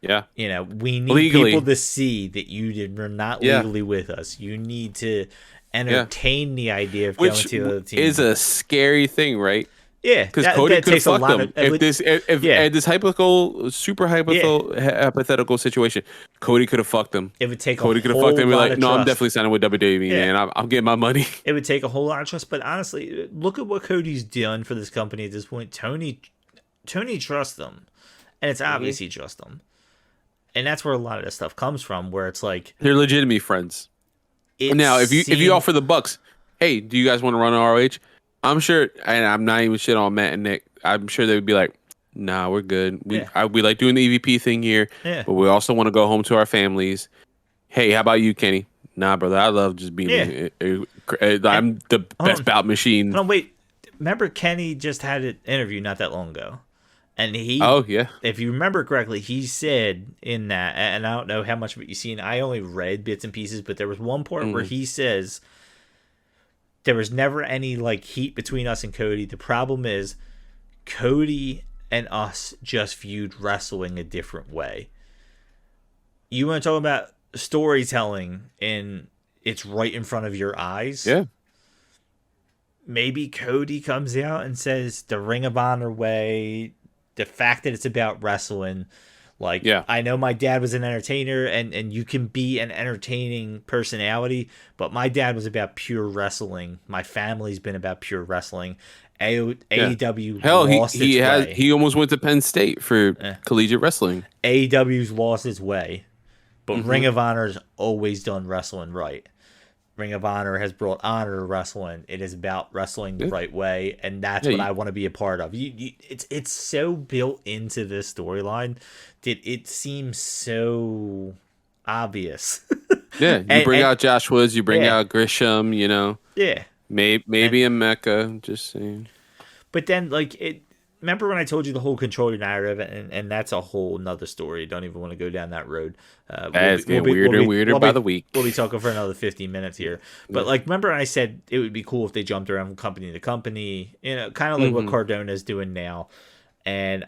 Yeah, we need people to see that you're not legally with us. You need to entertain the idea of going to the other team. Is a scary thing, right? Yeah, Because Cody that could have takes a fucked lot them of if yeah, this hypothetical situation. Cody could have fucked them. it would take a Cody could have fucked whole them and be lot like, of no, I'm trust. definitely signing with WWE, Yeah, man. I'm getting my money. it would take a whole lot of trust. But honestly, look at what Cody's done for this company at this point. Tony trusts them, and it's obvious he trusts them, and that's where a lot of this stuff comes from. Where it's like They're legitimately friends. it Now, if you seemed offer the Bucks, hey, do you guys want to run ROH? I'm sure, and I'm not even shit on Matt and Nick. I'm sure they would be like, nah, we're good. We yeah, we like doing the EVP thing here, yeah, but we also want to go home to our families. Hey, how about you, Kenny? Nah, brother, I love just yeah. being. And I'm the hold best on, bout machine. hold on, wait. Remember Kenny just had an interview not that long ago, and Oh yeah. if you remember correctly, he said in that, and I don't know how much of it you've seen. I only read bits and pieces, but there was one part where he says there was never any like heat between us and Cody. The problem is Cody and us just viewed wrestling a different way. You want to talk about storytelling and it's right in front of your eyes? Yeah. Maybe Cody comes out and says the Ring of Honor way, the fact that it's about wrestling. Like, Yeah. I know my dad was an entertainer, and you can be an entertaining personality, but my dad was about pure wrestling. My family's been about pure wrestling. AEW Hell, lost its way. he almost went to Penn State for Eh. collegiate wrestling. AEW's lost its way, but Ring Mm-hmm. of Honor's always done wrestling right. Ring of Honor has brought honor to wrestling. It is about wrestling the right way, and that's what I want to be a part of. It's so built into this storyline that it seems so obvious. Yeah, you bring out Josh Woods, you bring yeah, out Grisham, yeah. maybe a Mecca. Just saying. But then, like, remember when I told you the whole control your narrative, and that's a whole nother story. Don't even want to go down that road. It's getting weirder and weirder by the week. We'll be talking for another 15 minutes here. But, like, remember I said it would be cool if they jumped around from company to company, kind of like what Cardona's doing now. And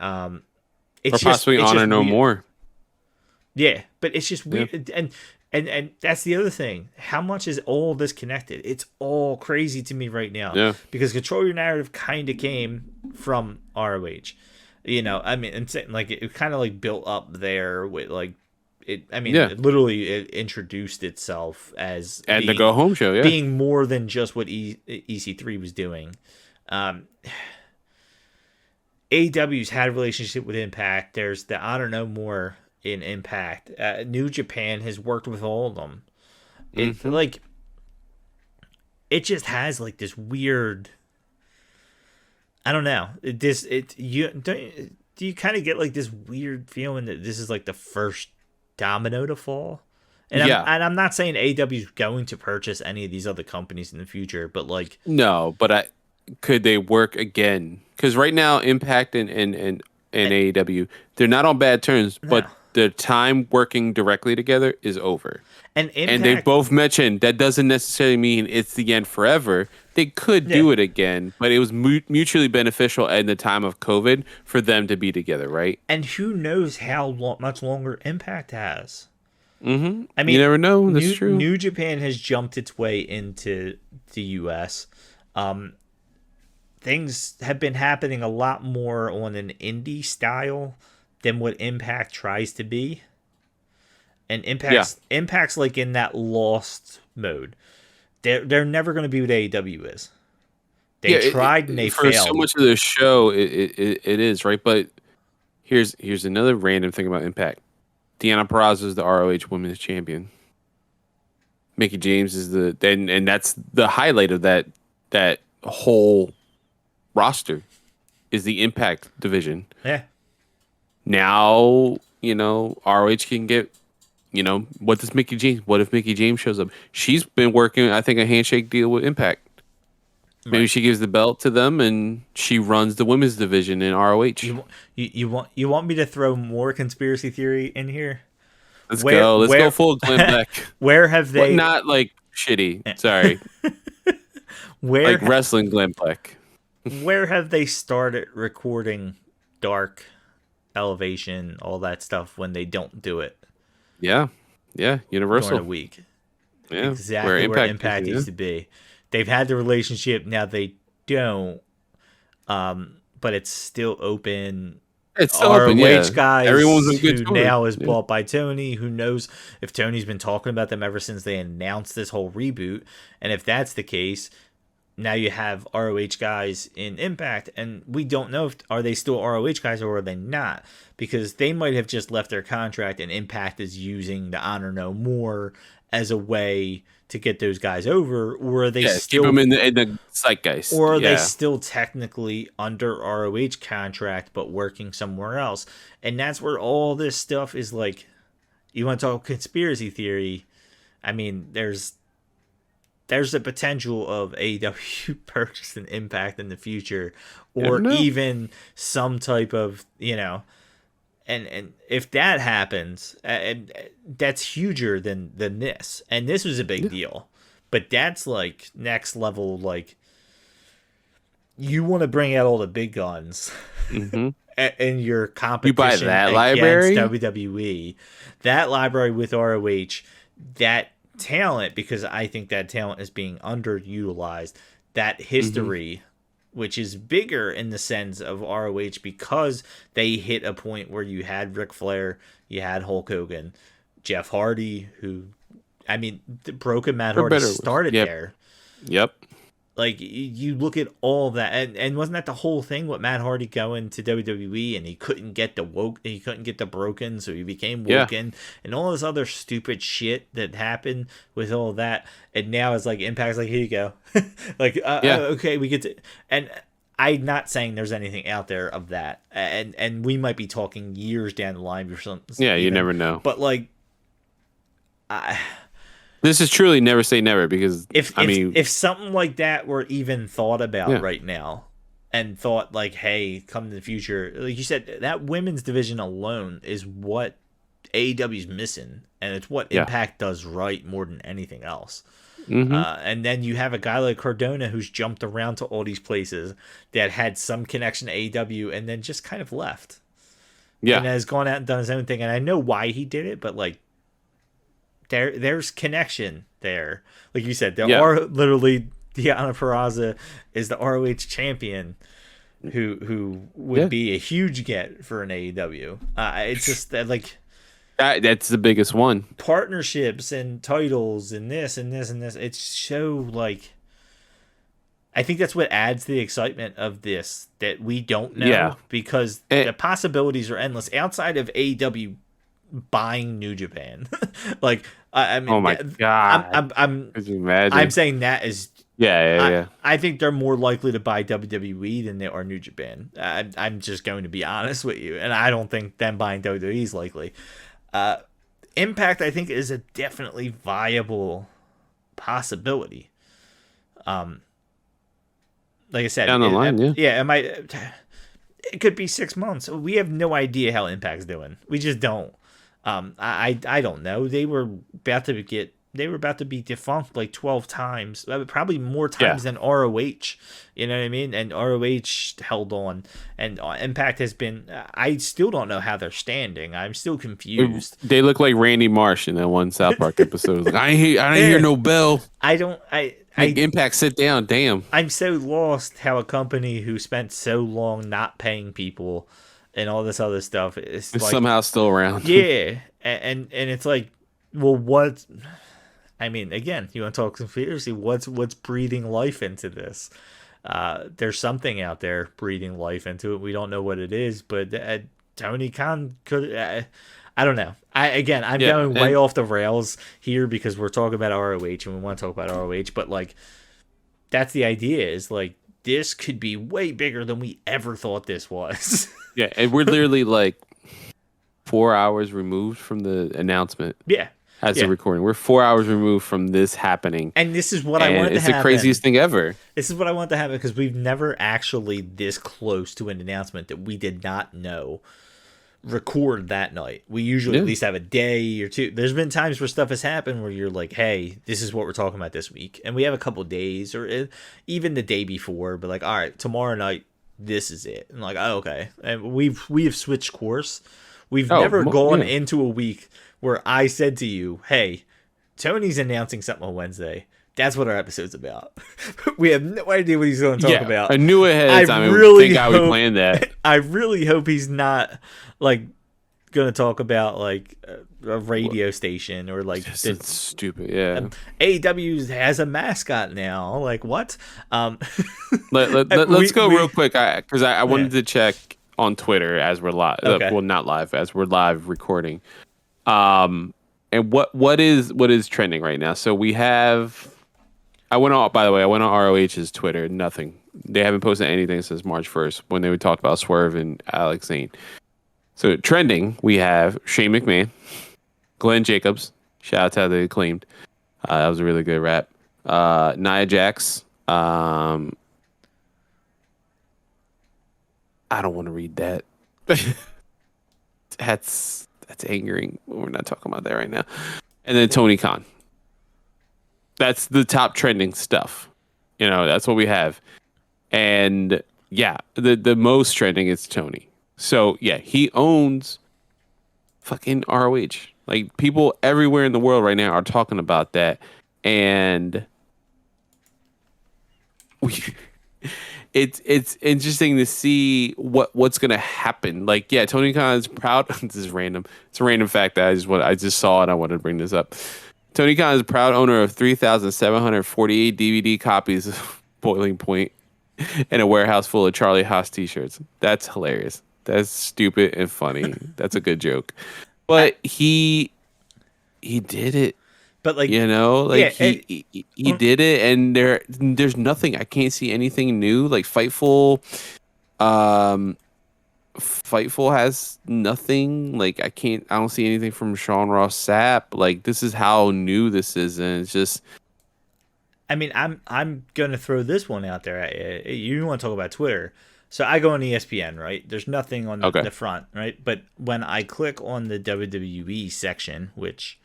it's or possibly it's Honor just No weird. More. Yeah, but it's just weird. And that's the other thing. How much is all this connected? It's all crazy to me right now. Yeah. Because Control Your Narrative kind of came from ROH. I mean, and like it kind of like built up there with like it. I mean, it literally it introduced itself as and the Go Home show, being more than just what EC3 was doing. AEW's had a relationship with Impact. There's the Honor No More in Impact. New Japan has worked with all of them. It like it just has like this weird. I don't know. Do you kind of get like this weird feeling that this is like the first domino to fall? And I'm not saying AEW is going to purchase any of these other companies in the future, but like no, but could they work again? Because right now, Impact and AEW, they're not on bad terms, but the time working directly together is over. And they both mentioned that doesn't necessarily mean it's the end forever. They could do it again, but it was mutually beneficial in the time of COVID for them to be together, right? And who knows how much longer Impact has. Mm-hmm. I mean, you never know. That's true. New Japan has jumped its way into the U.S. Things have been happening a lot more on an indie style than what Impact tries to be. And Impact's like in that lost mode. They're never going to be what AEW is. They tried and they failed. For so much of the show, it is, right? But here's another random thing about Impact. Deanna Purrazzo is the ROH Women's Champion. Mickie James is and that's the highlight of that whole roster is the Impact division. Yeah. Now, ROH can get, what if Mickie James shows up? She's been working, I think, a handshake deal with Impact. Maybe she gives the belt to them and she runs the women's division in ROH. You want me to throw more conspiracy theory in here? Let's go. Let's go full Glenn Beck. Where have they... But not like shitty. Sorry. Where like wrestling Glenn Beck. Where have they started recording Dark, Elevation, all that stuff when they don't do it? Yeah. Universal. During a week. Yeah. Exactly where Impact used to be. They've had the relationship, now they don't. but it's still open. It's still open, yeah. Guys Everyone's in good who tour. now is bought by Tony. Who knows if Tony's been talking about them ever since they announced this whole reboot? And if that's the case, now you have ROH guys in Impact, and we don't know if are they still ROH guys or are they not, because they might have just left their contract, and Impact is using the Honor No More as a way to get those guys over, or are they still keep them in the zeitgeist, or are they still technically under ROH contract but working somewhere else? And that's where all this stuff is like. You want to talk conspiracy theory? I mean, there's a potential of AEW purchasing Impact in the future, or even some type of, and if that happens, and that's huger than this. And this was a big deal, but that's like next level. Like, you want to bring out all the big guns in your competition. You buy that library, WWE, that library with ROH, that talent, because I think that talent is being underutilized. That history, which is bigger in the sense of ROH, because they hit a point where you had Ric Flair, you had Hulk Hogan, Jeff Hardy, who, I mean, the broken Matt Hardy started there. Yep. Like, you look at all that, and wasn't that the whole thing with Matt Hardy going to WWE, and he couldn't get the broken, so he became woken, and all this other stupid shit that happened with all that, and now it's like Impact's like, here you go, like, okay, we get to, and I'm not saying there's anything out there of that, and we might be talking years down the line or something. Yeah, you never know, but like, this is truly never say never, because if something like that were even thought about right now, and thought like, hey, come in the future, like you said, that women's division alone is what AEW's missing, and it's what Impact does right more than anything else. And then you have a guy like Cardona who's jumped around to all these places that had some connection to AEW and then just kind of left. Yeah, and has gone out and done his own thing, and I know why he did it, but like, there's connection there. Like you said, there are literally, Deonna Purrazzo is the ROH champion who would be a huge get for an AEW. It's just that, like, that's the biggest one. Partnerships and titles and this and this and this. It's so, like, I think that's what adds the excitement of this, that we don't know, because the possibilities are endless outside of AEW buying New Japan. Like, I mean, oh my god, I'm saying that is I think they're more likely to buy WWE than they are New Japan. I'm just going to be honest with you, and I don't think them buying WWE is likely. Impact, I think, is a definitely viable possibility. Like I said, down the line, it could be 6 months. We have no idea how Impact's doing. We just don't. I don't know. They were about to be defunct like 12 times, probably more times than ROH. You know what I mean? And ROH held on, and Impact has been. I still don't know how they're standing. I'm still confused. They look like Randy Marsh in that one South Park episode. Like, I didn't hear no bell. Impact, sit down. Damn. I'm so lost how a company who spent so long not paying people and all this other stuff is like, somehow still around. Yeah, and it's like, well, what? I mean, again, you want to talk conspiracy? What's breathing life into this? There's something out there breathing life into it. We don't know what it is, but Tony Khan could. I don't know. I'm going way off the rails here because we're talking about ROH and we want to talk about ROH, but like, that's the idea. Is like, this could be way bigger than we ever thought this was. Yeah, and we're literally like 4 hours removed from the announcement. Yeah. As a recording. We're 4 hours removed from this happening. And this is what I want to happen. It's the craziest thing ever. This is what I want to happen, because we've never actually this close to an announcement that we did not know record that night. We usually at least have a day or two. There's been times where stuff has happened where you're like, hey, this is what we're talking about this week. And we have a couple days or even the day before, but like, all right, tomorrow night, this is it. And like, oh, okay. And we have switched course. We've never gone into a week where I said to you, hey, Tony's announcing something on Wednesday. That's what our episode's about. We have no idea what he's going to talk about. I knew ahead of time. Thank God we planned that. I really hope he's not like going to talk about like a radio station or like it's stupid. Yeah. AEW has a mascot now. Like what? Let's go real quick because I wanted to check on Twitter as we're live. Okay. Well, not live, as we're live recording. And what is trending right now? So we have. I went on ROH's Twitter. Nothing. They haven't posted anything since March 1st when they talked about Swerve and Alex Zane. So trending, we have Shane McMahon, Glenn Jacobs. Shout out to the Acclaimed. That was a really good rap. Nia Jax. I don't want to read that. That's angering. We're not talking about that right now. And then Tony Khan. That's the top trending stuff. That's what we have. And yeah, the most trending is Tony. So yeah, he owns fucking ROH. Like people everywhere in the world right now are talking about that. And it's interesting to see what's gonna happen. Like, yeah, Tony Khan is proud. This is random. It's a random fact that I just saw and I wanted to bring this up. Tony Khan is a proud owner of 3,748 DVD copies of Boiling Point and a warehouse full of Charlie Haas t-shirts. That's hilarious. That's stupid and funny. That's a good joke. But he did it. But like, he did it, and there's nothing. I can't see anything new. Like Fightful has nothing. Like I don't see anything from Sean Ross Sapp. Like this is how new this is, and it's just. I mean, I'm gonna throw this one out there. You want to talk about Twitter? So I go on ESPN, right? There's nothing on the front, right? But when I click on the WWE section, which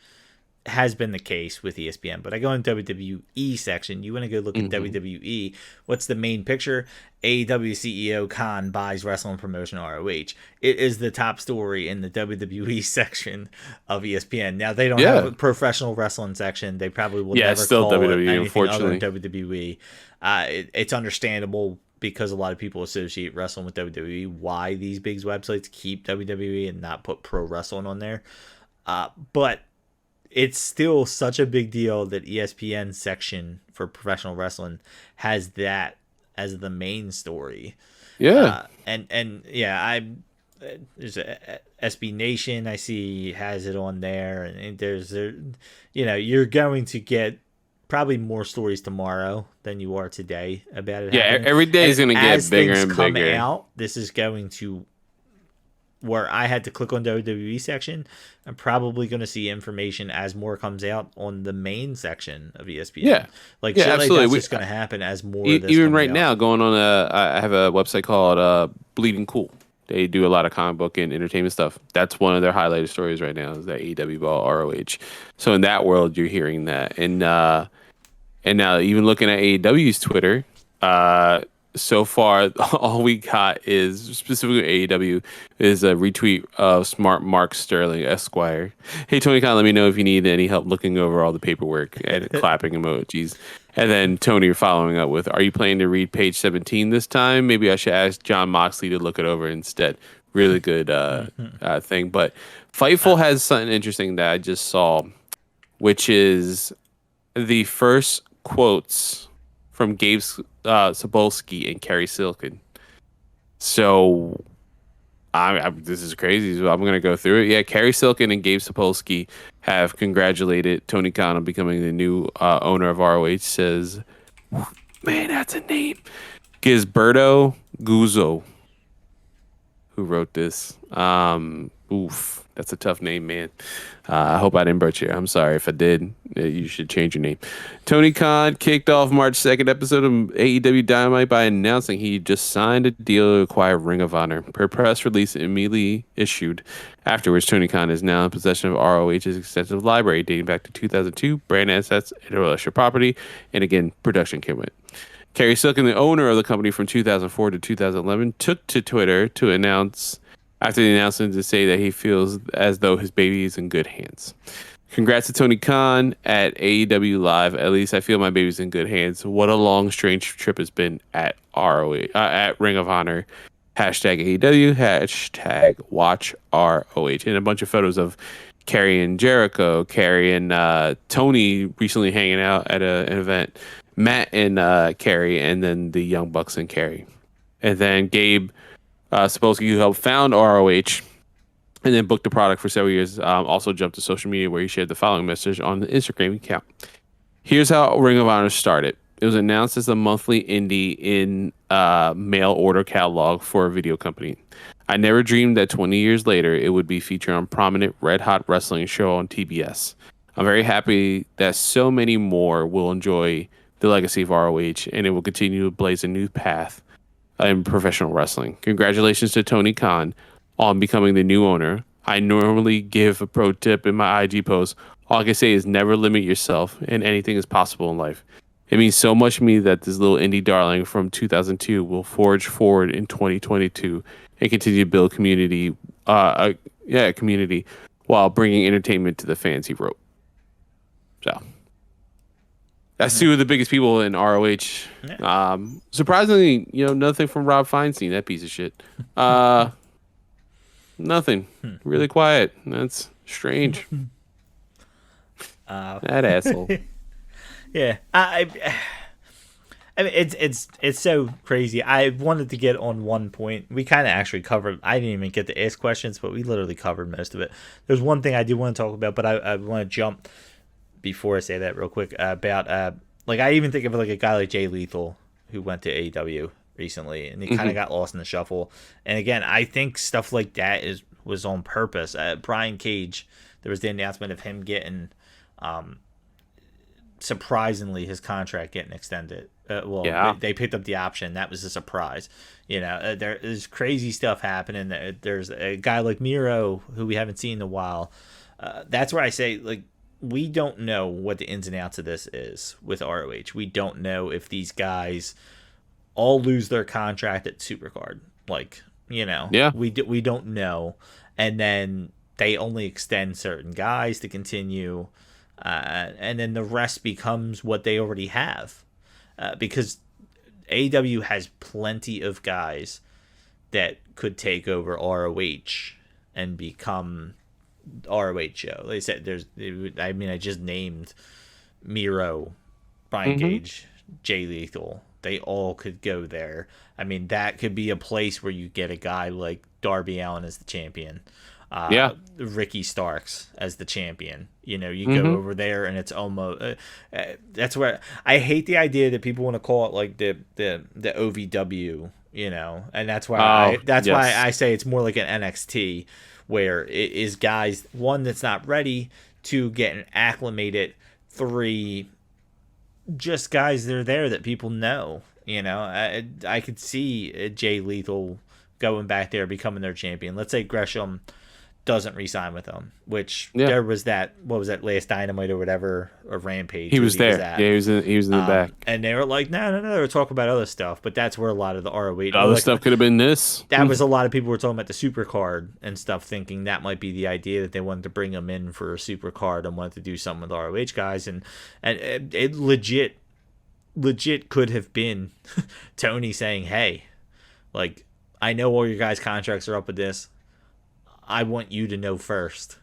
has been the case with ESPN, but I go in WWE section. You want to go look at WWE. What's the main picture? AEW CEO Khan buys wrestling promotion ROH. It is the top story in the WWE section of ESPN. Now they don't have a professional wrestling section. They probably will never still call WWE, it anything unfortunately. other than WWE. It's understandable because a lot of people associate wrestling with WWE. Why these big websites keep WWE and not put pro wrestling on there, but it's still such a big deal that ESPN section for professional wrestling has that as the main story. Yeah. There's a SB Nation I see has it on there, and you're going to get probably more stories tomorrow than you are today about it. Yeah, happening. Every day is going to get bigger and come bigger. Out, this is going to where I had to click on WWE section. I'm probably going to see information as more comes out on the main section of ESPN. Yeah, absolutely. That's just going to happen as more. Even right now, going on I have a website called Bleeding Cool. They do a lot of comic book and entertainment stuff. That's one of their highlighted stories right now is that AEW ball ROH. So in that world, you're hearing that, and now even looking at AEW's Twitter, so far all we got is specifically AEW is a retweet of Smart Mark Sterling Esquire. Hey Tony Khan, let me know if you need any help looking over all the paperwork and clapping emojis. And then Tony following up with, are you planning to read page 17 this time? Maybe I should ask John Moxley to look it over instead. Really good thing. But Fightful has something interesting that I just saw, which is the first quotes from Gabe Sapolsky and Kerry Silkin. So this is crazy. So I'm going to go through it. Yeah, Kerry Silkin and Gabe Sapolsky have congratulated Tony Khan on becoming the new owner of ROH. Says, man, that's a name. Gisberto Guzzo, who wrote this. That's a tough name, man. I hope I didn't butcher it. I'm sorry if I did. You should change your name. Tony Khan kicked off March 2nd episode of AEW Dynamite by announcing he just signed a deal to acquire Ring of Honor. Per press release immediately issued afterwards, Tony Khan is now in possession of ROH's extensive library dating back to 2002, brand assets, intellectual property, and again, production equipment. Kerry Silkin, the owner of the company from 2004 to 2011, took to Twitter to announce... after the announcement to say that he feels as though his baby is in good hands. Congrats to Tony Khan at AEW Live. At least I feel my baby's in good hands. What a long, strange trip it's been at ROH, at Ring of Honor. Hashtag AEW, hashtag watch ROH. And a bunch of photos of Kerry and Jericho, Kerry and Tony recently hanging out at an event, Matt and Kerry, and then the Young Bucks and Kerry. And then Gabe Sapolsky, who helped found ROH and then booked the product for several years, also jumped to social media where he shared the following message on the Instagram account. Here's how Ring of Honor started. It was announced as a monthly indie in mail order catalog for a video company. I never dreamed that 20 years later it would be featured on prominent Red Hot Wrestling show on TBS. I'm very happy that so many more will enjoy the legacy of ROH, and it will continue to blaze a new path in professional wrestling. Congratulations to Tony Khan on becoming the new owner. I normally give a pro tip in my IG post. All I can say is never limit yourself, and anything is possible in life. It means so much to me that this little indie darling from 2002 will forge forward in 2022 and continue to build community while bringing entertainment to the fans, he wrote. So that's two of the biggest people in ROH. Yeah. Surprisingly, nothing from Rob Feinstein, that piece of shit. Nothing. Really quiet. That's strange. That asshole. Yeah, I mean, it's so crazy. I wanted to get on one point. We kind of actually covered. I didn't even get to ask questions, but we literally covered most of it. There's one thing I do want to talk about, but I want to jump before I say that real quick about like I even think of like a guy like Jay Lethal who went to AEW recently, and he kind of got lost in the shuffle. And again, I think stuff like that was on purpose. Brian Cage, there was the announcement of him getting. Surprisingly, his contract getting extended. They picked up the option. That was a surprise. There's crazy stuff happening. There's a guy like Miro who we haven't seen in a while. That's where I say, like, we don't know what the ins and outs of this is with ROH. We don't know if these guys all lose their contract at Supercard. We don't know. And then they only extend certain guys to continue. And then the rest becomes what they already have, because AEW has plenty of guys that could take over ROH and become ROH show. They said I just named Miro, Brian Cage, Jay Lethal. They all could go there. I mean, that could be a place where you get a guy like Darby Allin as the champion. Ricky Starks as the champion. You go over there and it's almost that's where I hate the idea that people want to call it like the OVW, and that's why why I say it's more like an NXT, where it is guys, one, that's not ready, two, getting acclimated, three, just guys that are there that people know. I could see Jay Lethal going back there, becoming their champion. Let's say Gresham doesn't re-sign with them, which there was that, what was that, last Dynamite or whatever, or Rampage. He was there. He was in the back. And they were like, no, they were talking about other stuff, but that's where a lot of the ROH... Other stuff could have been this. That was a lot of people were talking about the Supercard and stuff, thinking that might be the idea, that they wanted to bring them in for a Supercard and wanted to do something with ROH guys, and it legit could have been Tony saying, hey, like, I know all your guys' contracts are up with this. I want you to know first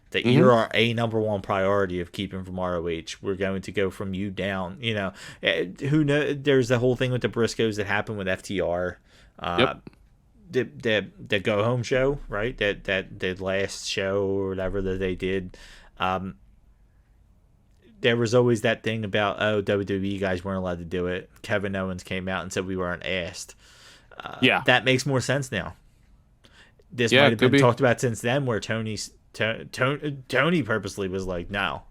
that you're our number one priority of keeping from ROH. We're going to go from you down. Who knows? There's the whole thing with the Briscoes that happened with FTR. The go home show, right? That the last show or whatever that they did. There was always that thing about, WWE guys weren't allowed to do it. Kevin Owens came out and said we weren't asked. That makes more sense now. This might have been talked about since then, where Tony purposely was like, no.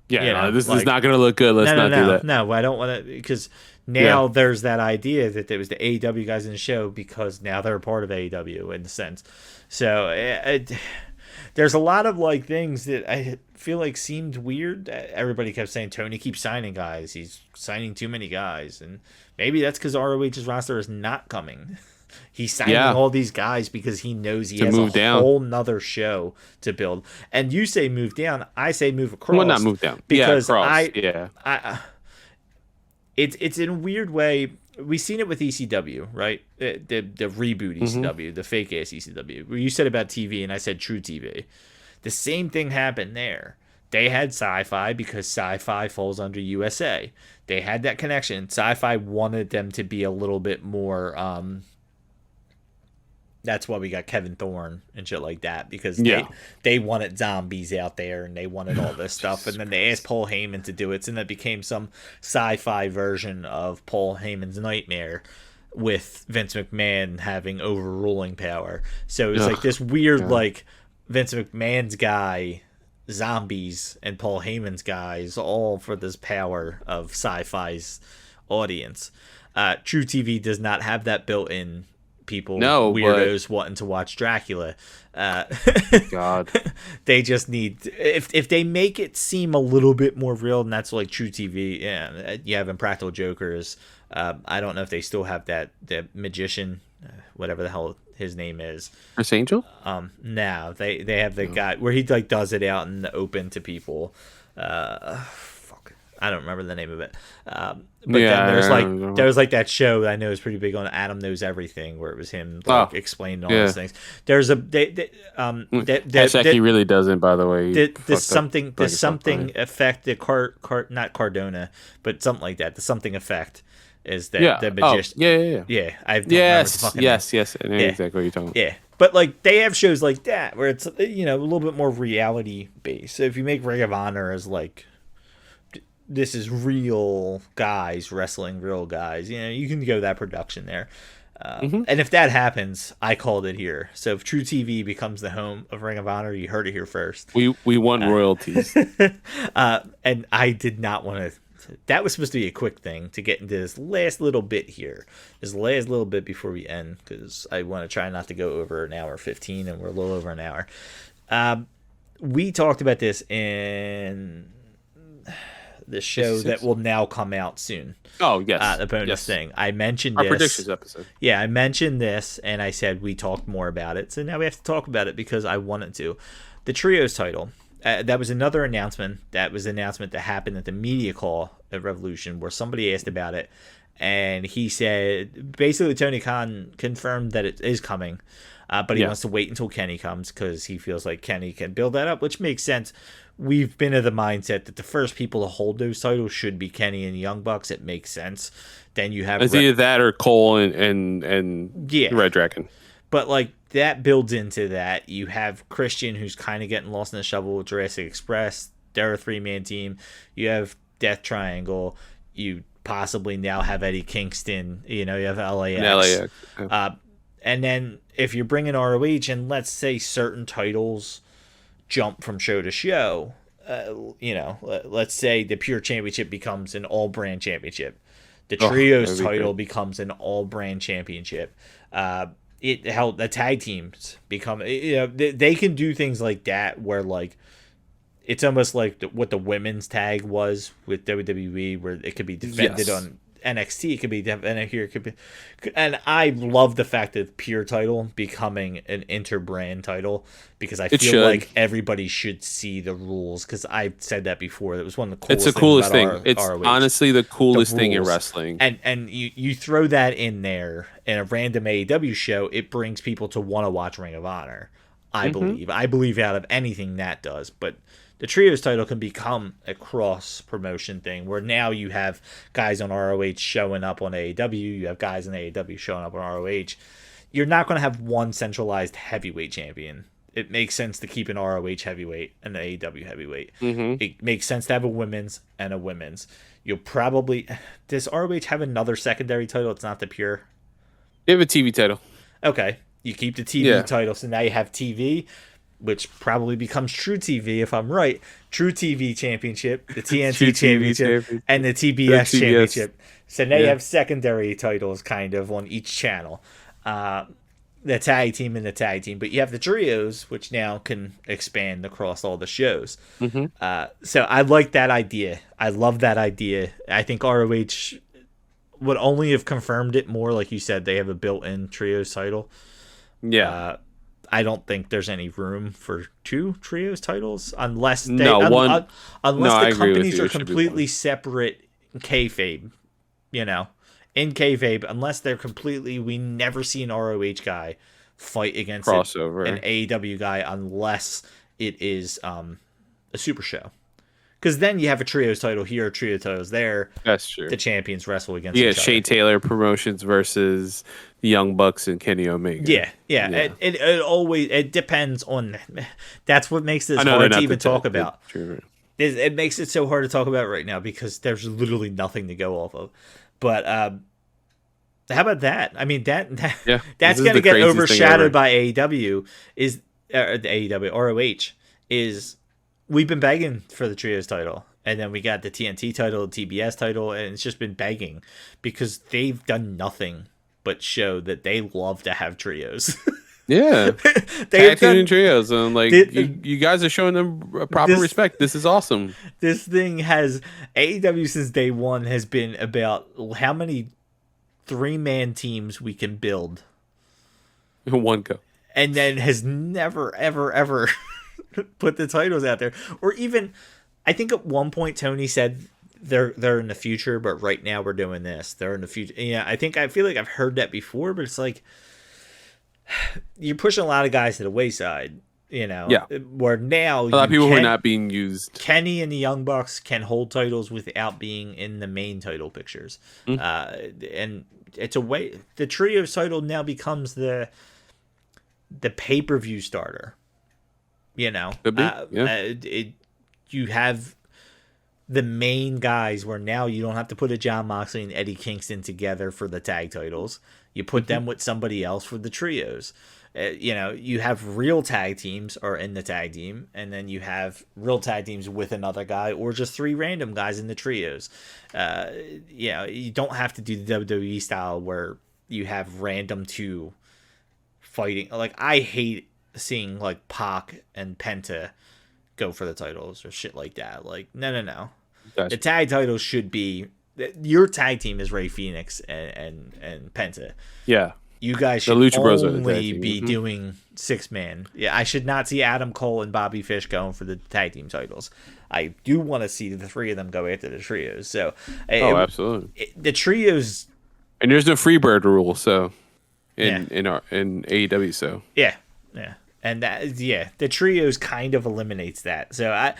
This is not going to look good. Let's not do that. No, I don't want to, because now there's that idea that there was the AEW guys in the show, because now they're a part of AEW in a sense. So there's a lot of like things that I feel like seemed weird. Everybody kept saying Tony keeps signing guys. He's signing too many guys. And maybe that's because ROH's roster is not coming. He's signing all these guys because he knows he has a whole nother show to build. And you say move down, I say move across. Well, not move down. Because across. It's in a weird way. We've seen it with ECW, right? The reboot ECW, the fake ass ECW. Where you said about TV and I said True TV. The same thing happened there. They had Sci-Fi because Sci-Fi falls under USA. They had that connection. Sci-Fi wanted them to be a little bit more. That's why we got Kevin Thorne and shit like that, because they wanted zombies out there and they wanted all this stuff. And then they asked Paul Heyman to do it. And that became some Sci-Fi version of Paul Heyman's Nightmare with Vince McMahon having overruling power. So it's like this weird, like Vince McMahon's guy, zombies, and Paul Heyman's guys, all for this power of Sci-Fi's audience. True TV does not have that built in. People, weirdos wanting to watch Dracula. God, they just need if they make it seem a little bit more real, and that's like True TV. Yeah, you have Impractical Jokers. I don't know if they still have that magician, whatever the hell his name is. Chris Angel. No, they have the guy where he like does it out in the open to people. I don't remember the name of it. But then there's like that show that I know is pretty big on Adam Knows Everything, where it was him explaining all these things. There's a he really doesn't, by the way. Does something affect the not Cardona, but something like that. The something effect is that the magician. Yeah. I don't remember the fucking name. I know exactly what you're talking about. Yeah. But like they have shows like that where it's a little bit more reality based. So if you make Ring of Honor as like, this is real guys wrestling real guys, you can go that production there. And if that happens, I called it here. So if True TV becomes the home of Ring of Honor, you heard it here first. We want royalties. And I did not want to. That was supposed to be a quick thing to get into this last little bit here. This last little bit before we end, because I want to try not to go over an hour 15, and we're a little over an hour. We talked about this in the show that will now come out soon. Oh, yes. The bonus thing. I mentioned our predictions episode. Yeah, I mentioned this, and I said we talked more about it. So now we have to talk about it because I wanted to. The Trios title. That was another announcement. That was an announcement that happened at the media call at Revolution, where somebody asked about it, and he said, basically Tony Khan confirmed that it is coming, but he wants to wait until Kenny comes because he feels like Kenny can build that up, which makes sense. We've been of the mindset that the first people to hold those titles should be Kenny and the Young Bucks. It makes sense. Then you have either that or Cole and Red Dragon. But like that builds into that. You have Christian, who's kind of getting lost in the shovel with Jurassic Express. They're a 3-man team. You have Death Triangle. You possibly now have Eddie Kingston. You have LAX. And then if you're bringing ROH, and let's say certain titles jump from show to show, let's say the Pure Championship becomes an all-brand championship. The Trios title becomes an all-brand championship. The tag teams become, they can do things like that where like it's almost like what the women's tag was with WWE, where it could be defended on NXT, it could be defended here, it could be, and I love the fact that Pure title becoming an inter-brand title, because I feel like everybody should see the rules, because I've said that before. That was one of the coolest. It's the coolest thing. It's honestly the coolest thing in wrestling. And you throw that in there in a random AEW show, it brings people to want to watch Ring of Honor. I believe out of anything that does, but the Trios title can become a cross promotion thing where now you have guys on ROH showing up on AEW, you have guys on AEW showing up on ROH. You're not going to have one centralized heavyweight champion. It makes sense to keep an ROH heavyweight and an AEW heavyweight. It makes sense to have a women's and a women's. You'll probably... Does ROH have another secondary title? It's not the Pure? They have a TV title. Okay. You keep the TV title, so now you have TV, which probably becomes True TV if I'm right. True TV Championship, the TNT Championship, and the TBS Championship. So now you have secondary titles kind of on each channel. The tag team and the tag team. But you have the Trios, which now can expand across all the shows. So I like that idea. I love that idea. I think ROH would only have confirmed it more. Like you said, they have a built-in trios title. Yeah. I don't think there's any room for 2 trios titles unless they unless I the agree with companies you. are It should be completely one. separate kayfabe, you know. In kayfabe, unless they're completely, we never see an ROH guy fight against an Crossover. AEW guy unless it is a super show. Because then you have a trios title here, a trio titles there. That's true. The champions wrestle against Yeah, each Shane other. Taylor Promotions versus the Young Bucks and Kenny Omega. Yeah. It always depends on. That's what makes this I know they're hard to not even talk about. True. It makes it so hard to talk about right now because there's literally nothing to go off of. But how about that? I mean that's going to get overshadowed by AEW is the AEW ROH is we've been begging for the trios title. And then we got the TNT title, the TBS title, and it's just been begging because they've done nothing but show that they love to have trios. Yeah. Tag team trios. And like, you guys are showing them proper respect. This is awesome. This thing has, AEW since day one has been about how many 3-man teams we can build. One go. And then has never, ever, ever put the titles out there. Or even, I think at one point Tony said they're in the future, but right now we're doing this. They're in the future. Yeah, I feel like I've heard that before, but it's like you're pushing a lot of guys to the wayside, you know. Yeah. Where now a lot of people who are not being used. Kenny and the Young Bucks can hold titles without being in the main title pictures. And it's a way the trios title now becomes the pay-per-view starter. You know. Could be. You have the main guys where now you don't have to put a John Moxley and Eddie Kingston together for the tag titles. You put them with somebody else for the trios. You know, you have real tag teams are in the tag team, and then you have real tag teams with another guy or just 3 random guys in the trios. You know, you don't have to do the WWE style where you have random 2 fighting. Like, I hate seeing like Pac and Penta go for the titles or shit like that. Like, no. Gotcha. The tag titles should be your tag team is Ray Phoenix and Penta. Yeah, you guys should only be doing 6-man. Yeah, I should not see Adam Cole and Bobby Fish going for the tag team titles. I do want to see the 3 of them go after the trios. So, absolutely, the trios. And there's no Freebird rule, so in AEW, so yeah. And the trios kind of eliminates that. So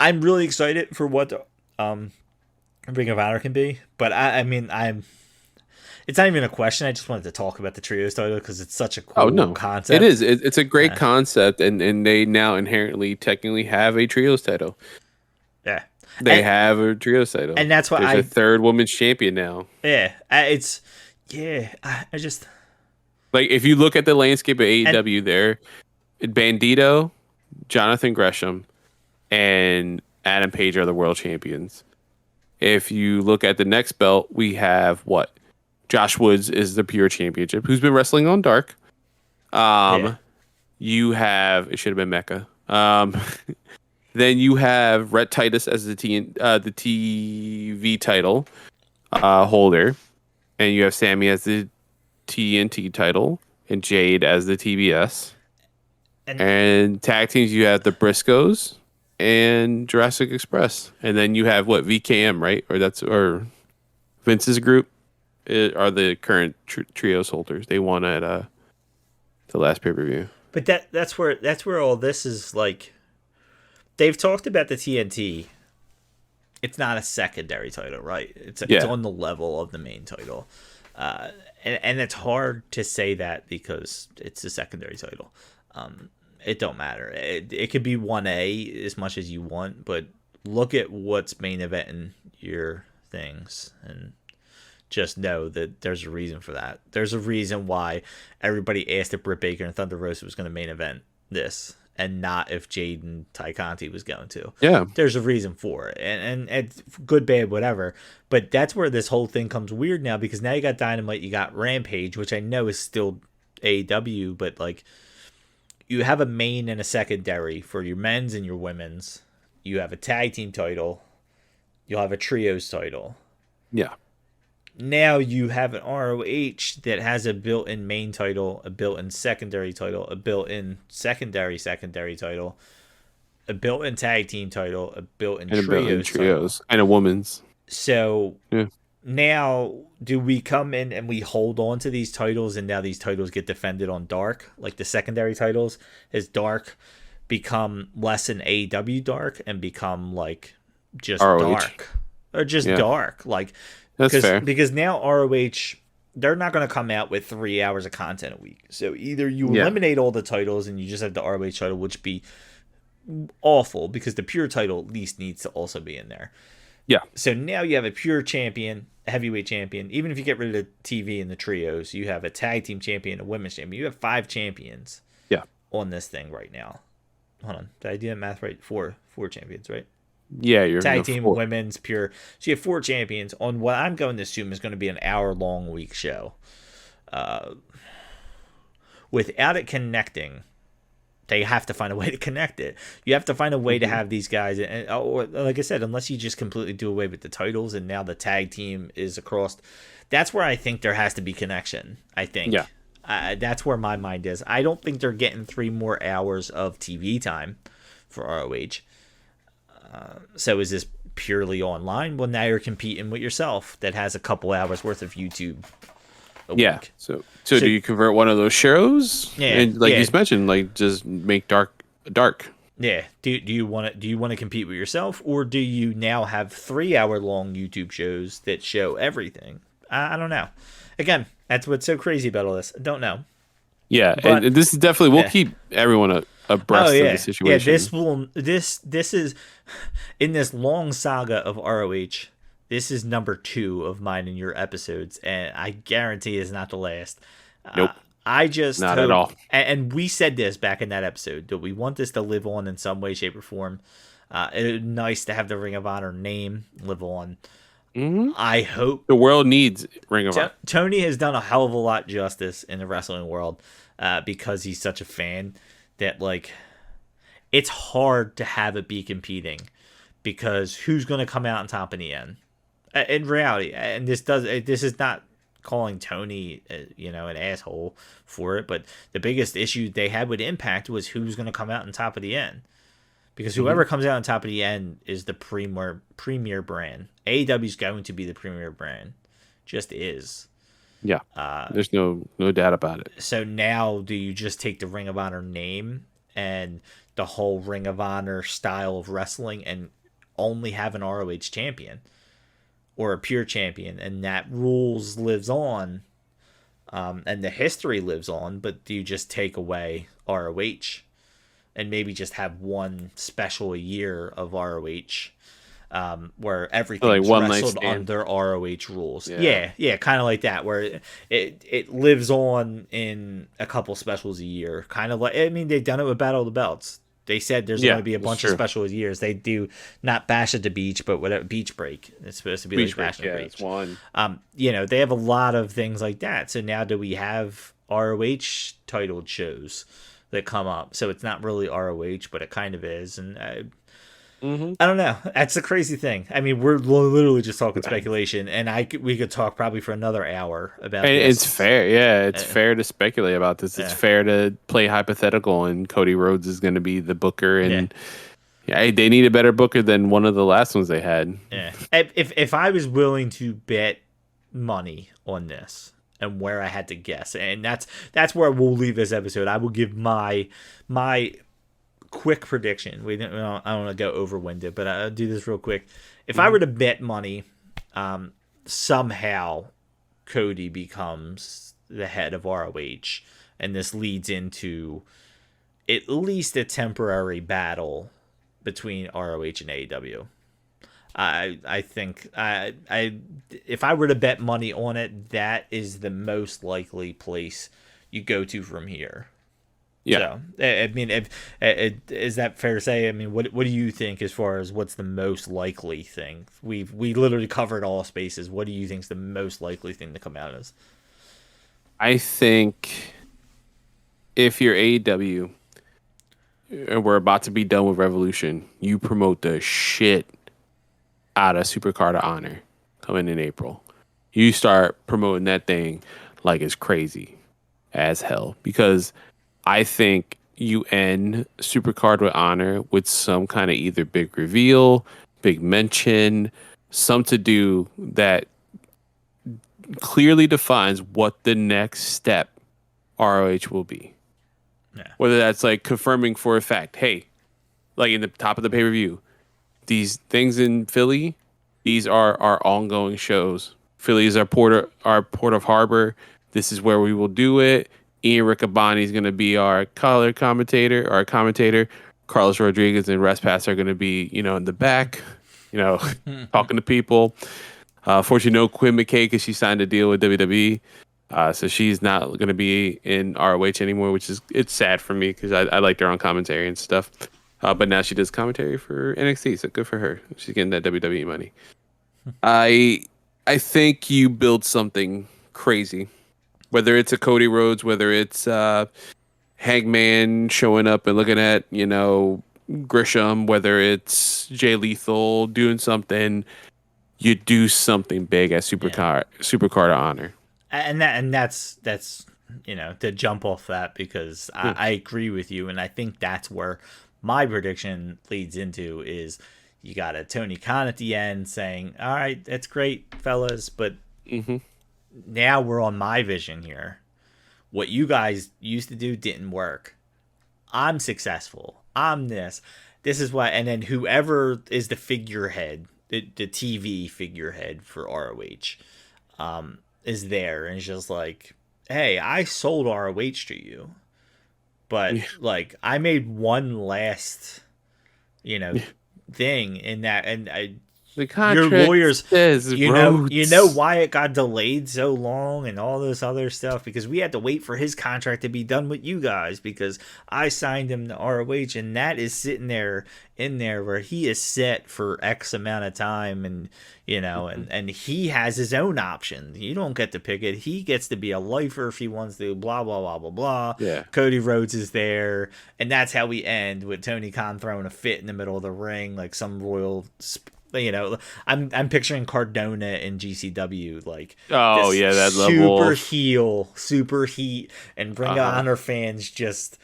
I'm really excited for what Ring of Honor can be. But I mean, it's not even a question. I just wanted to talk about the trios title because it's such a cool concept. It is. It's a great concept, and they now inherently, technically have a trios title. Yeah, they have a trios title, and that's why there's a 3rd women's champion now. Yeah, I just. Like, if you look at the landscape of AEW there, Bandito, Jonathan Gresham, and Adam Page are the world champions. If you look at the next belt, we have Josh Woods is the pure championship, who's been wrestling on Dark. You have, it should have been Mecca. Then you have Rhett Titus as the TV title holder, and you have Sammy as the TNT title, and Jade as the TBS. And tag teams, you have the Briscoes and Jurassic Express, and then you have VKM, right? Or Vince's group are the current trios holders. They won at the last pay-per-view. But that's where all this is like. They've talked about the TNT. It's not a secondary title, right? It's on the level of the main title. And it's hard to say that because it's a secondary title. It don't matter. It could be 1A as much as you want, but look at what's main eventing your things and just know that there's a reason for that. There's a reason why everybody asked if Britt Baker and Thunder Rosa was going to main event this and not if Jade and Ty Conti was going to. Yeah. There's a reason for it. And good, bad, whatever. But that's where this whole thing comes weird now because now you got Dynamite, you got Rampage, which I know is still AEW, but like you have a main and a secondary for your men's and your women's. You have a tag team title. You'll have a trios title. Yeah. now you have an ROH that has a built-in main title, a built-in secondary title, a built-in secondary title, a built-in tag team title, a built-in And a built-in trios title. trios and a woman's. So Yeah. now, do we come in and we hold on to these titles, and now these titles get defended on Dark, like the secondary titles? Has Dark become less an AEW Dark and become like just ROH. Dark, or just Dark? Like, that's fair. Because now ROH, they're not going to come out with 3 hours of content a week. So either you eliminate all the titles and you just have the ROH title, which be awful because the pure title at least needs to also be in there. Yeah. So now you have a pure champion, a heavyweight champion. Even if you get rid of the TV and the trios, you have a tag team champion, a women's champion. You have 5 champions. Yeah. On this thing right now. Hold on. Did I do that math right? Four champions, right? Yeah, you're tag team, 4. Women's, pure. So you have 4 champions on what I'm going to assume is going to be an hour-long week show. Without it connecting, they have to find a way to connect it. You have to find a way to have these guys, and like I said, unless you just completely do away with the titles and now the tag team is across, that's where I think there has to be connection. I think. Yeah. That's where my mind is. I don't think they're getting 3 more hours of TV time for ROH. So is this purely online? Well, now you're competing with yourself that has a couple hours worth of YouTube a week. So do you convert one of those shows? Yeah. And like you mentioned, like just make dark. Yeah. Do you want to compete with yourself, or do you now have 3-hour-long YouTube shows that show everything? I don't know. Again, that's what's so crazy about all this. I don't know. Yeah, but, and this is definitely we'll keep everyone abreast of the situation. Yeah, this is in this long saga of ROH. This is number 2 of mine and your episodes, and I guarantee it's not the last. Nope. I just not at all. And we said this back in that episode that we want this to live on in some way, shape, or form. It's nice to have the Ring of Honor name live on. Mm-hmm. I hope the world needs Ring of Honor. Tony has done a hell of a lot justice in the wrestling world because he's such a fan that, like, it's hard to have it be competing because who's going to come out on top in the end? In reality, and this is not calling Tony, an asshole for it, but the biggest issue they had with Impact was who's going to come out on top of the end. Because whoever comes out on top of the end is the premier brand. AEW is going to be the premier brand. Just is. Yeah. There's no doubt about it. So now do you just take the Ring of Honor name and the whole Ring of Honor style of wrestling and only have an ROH champion or a pure champion, and that rules lives on and the history lives on, but do you just take away ROH? And maybe just have one special a year of ROH, where everything's like wrestled under ROH rules. Yeah, kind of like that, where it lives on in a couple specials a year. Kind of like, I mean, they've done it with Battle of the Belts. They said there's going to be a bunch of special years. They do not Bash at the Beach, but whatever, Beach Break. It's supposed to be like Bash at the Beach. It's one. They have a lot of things like that. So now do we have ROH titled shows that come up? So it's not really ROH, but it kind of is. And I don't know. That's the crazy thing. I mean, we're literally just talking speculation, and we could talk probably for another hour about this. It's fair. Yeah, it's fair to speculate about this. It's fair to play hypothetical, and Cody Rhodes is going to be the booker, and they need a better booker than one of the last ones they had. Yeah. If I was willing to bet money on this, and where I had to guess, and that's where we'll leave this episode. I will give my quick prediction. I don't want to go over-winded, but I'll do this real quick. If I were to bet money, somehow Cody becomes the head of ROH, and this leads into at least a temporary battle between ROH and AEW. I think if I were to bet money on it, that is the most likely place you go to from here. Yeah. So, I mean, is that fair to say? I mean, what do you think as far as what's the most likely thing? We literally covered all spaces. What do you think is the most likely thing to come out as? I think if you're AEW and we're about to be done with Revolution, you promote the shit out of Supercard of Honor coming in April. you start promoting that thing like it's crazy as hell. Because I think you end Supercard with honor with some kind of either big reveal, big mention, some to do that clearly defines what the next step ROH will be. Yeah. Whether that's like confirming for a fact, hey, like in the top of the pay-per-view, these things in Philly, these are our ongoing shows. Philly is our port of harbor. This is where we will do it. Ian Riccaboni is going to be our color commentator, our commentator. Carlos Rodriguez and Russ Pass are going to be, in the back, talking to people. Fortunately, no Quinn McKay because she signed a deal with WWE. So she's not going to be in ROH anymore, it's sad for me because I liked her on commentary and stuff. But now she does commentary for NXT, so good for her. She's getting that WWE money. I think you build something crazy, whether it's a Cody Rhodes, whether it's Hangman showing up and looking at Grisham, whether it's Jay Lethal doing something. You do something big at Supercard of Honor. And that's to jump off that, because I agree with you, and I think that's where my prediction leads into is you got a Tony Khan at the end saying, all right, that's great, fellas, but now we're on my vision here. What you guys used to do didn't work. I'm successful. I'm this. This is why. And then whoever is the figurehead, the TV figurehead for ROH, is there, and it's just like, hey, I sold ROH to you, but like I made one last, thing in that, and the contract your lawyers says you know why it got delayed so long and all this other stuff, because we had to wait for his contract to be done with you guys because I signed him to ROH, and that is sitting there in there where he is set for X amount of time, and and he has his own options. You don't get to pick it. He gets to be a lifer if he wants to, blah blah blah blah blah. Yeah. Cody Rhodes is there, and that's how we end with Tony Khan throwing a fit in the middle of the ring like some royal I'm picturing Cardona in GCW, like that super level heel, super heat, and Ring of Honor fans just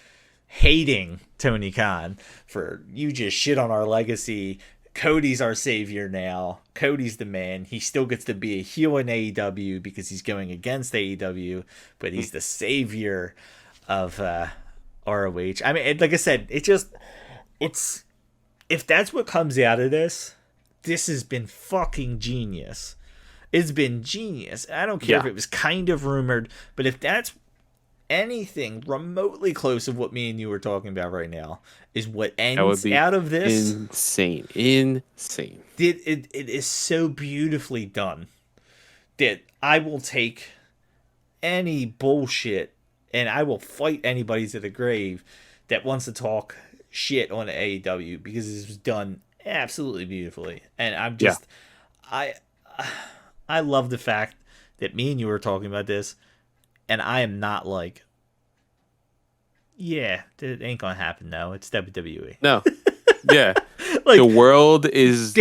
hating Tony Khan for, you just shit on our legacy. Cody's our savior now. Cody's the man. He still gets to be a heel in AEW because he's going against AEW, but he's the savior of ROH. I mean, like I said, it's if that's what comes out of this has been fucking genius. It's been genius. I don't care if it was kind of rumored, but if that's anything remotely close of what me and you were talking about right now, is what ends out of this. Insane. It is so beautifully done that I will take any bullshit and I will fight anybody to the grave that wants to talk shit on AEW, because it was done absolutely beautifully. And I'm just I love the fact that me and you were talking about this, and I am not like, it ain't gonna happen. No, it's WWE. No. Yeah. Like, the world is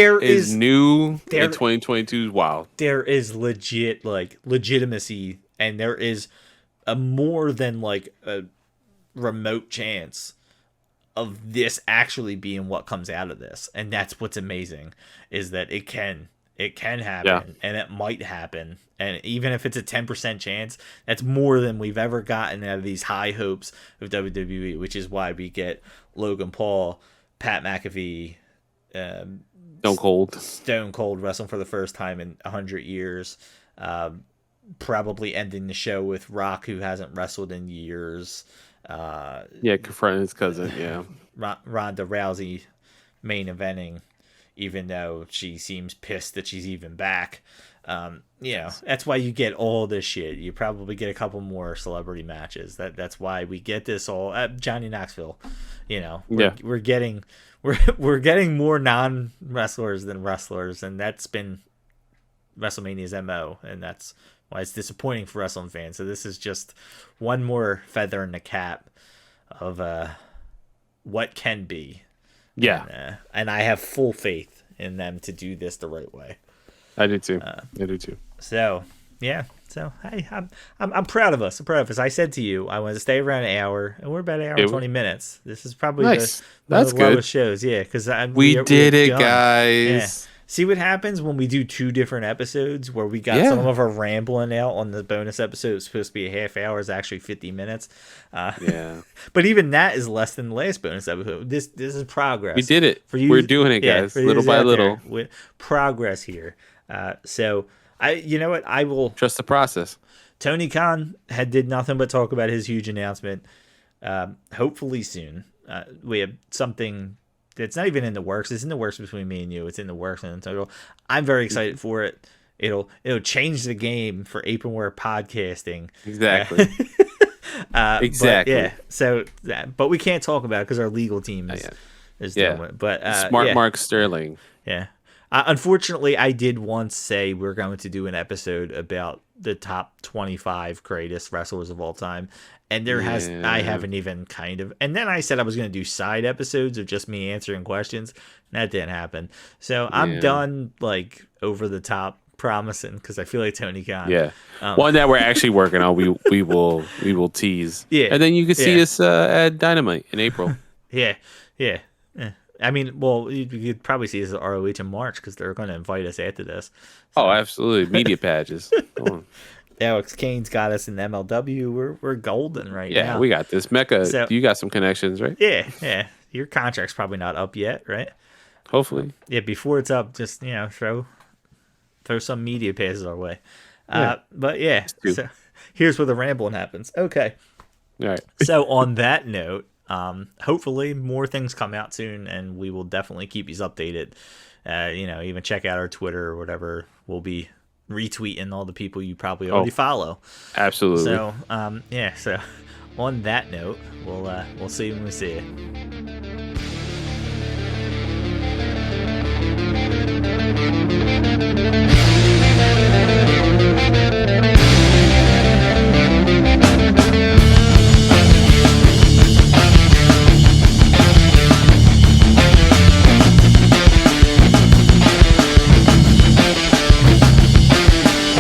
new, and 2022 is wild. There is legitimacy, and there is a more than like a remote chance of this actually being what comes out of this. And that's what's amazing, is that it can happen, and it might happen. And even if it's a 10% chance, that's more than we've ever gotten out of these high hopes of WWE, which is why we get Logan Paul, Pat McAfee, Stone Cold wrestling for the first time in 100 years. Probably ending the show with Rock, who hasn't wrestled in years. Confronting his cousin. Ronda Rousey main eventing, even though she seems pissed that she's even back. That's why you get all this shit. You probably get a couple more celebrity matches. That's why we get this all at Johnny Knoxville. We're getting more non wrestlers than wrestlers, and that's been WrestleMania's MO, and that's why it's disappointing for wrestling fans. So this is just one more feather in the cap of what can be. And I have full faith in them to do this the right way. I do too. So Yeah. So hey, I'm proud of us. I'm proud of us. I said to you, I wanted to stay around an hour, and we're about an hour and 20 minutes. This is probably nice. one That's of the lowest good. shows. Yeah, because We did it, done. guys. Yeah. See what happens when we do 2 different episodes where we got some of our rambling out on the bonus episode. It's supposed to be a half hour. It's actually 50 minutes. Yeah. But even that is less than the last bonus episode. This is progress. We did it. For you, We're doing it, guys. Little by little. With progress here. So you know what? I will trust the process. Tony Khan did nothing but talk about his huge announcement. Hopefully soon. We have something. It's not even in the works. It's in the works between me and you. It's in the works and total. I'm very excited for it. It'll change the game for Apronware podcasting. Exactly. Exactly. But, yeah. So, but we can't talk about it because our legal team is doing it. But Smart Mark Sterling. Yeah. Unfortunately, I did once say we're going to do an episode about the top 25 greatest wrestlers of all time. And I haven't even kind of, and then I said I was going to do side episodes of just me answering questions. That didn't happen. So I'm done, like, over the top promising, because I feel like Tony Khan. Yeah. One that we're actually working on, we will tease. Yeah. And then you can see us at Dynamite in April. Yeah. I mean, well, you could probably see us at ROH in March because they're going to invite us after this. So. Oh, absolutely. Media patches. Come on. Alex Kane's got us in MLW. We're golden right now. Yeah, we got this. Mecca, so, you got some connections, right? Yeah. Your contract's probably not up yet, right? Hopefully. Yeah, before it's up, just, throw some media passes our way. But yeah, so here's where the rambling happens. Okay. All right. So on that note, hopefully more things come out soon, and we will definitely keep you updated. Even check out our Twitter or whatever. We'll be retweeting all the people you probably already follow. Absolutely. So so on that note, we'll see you when we see you.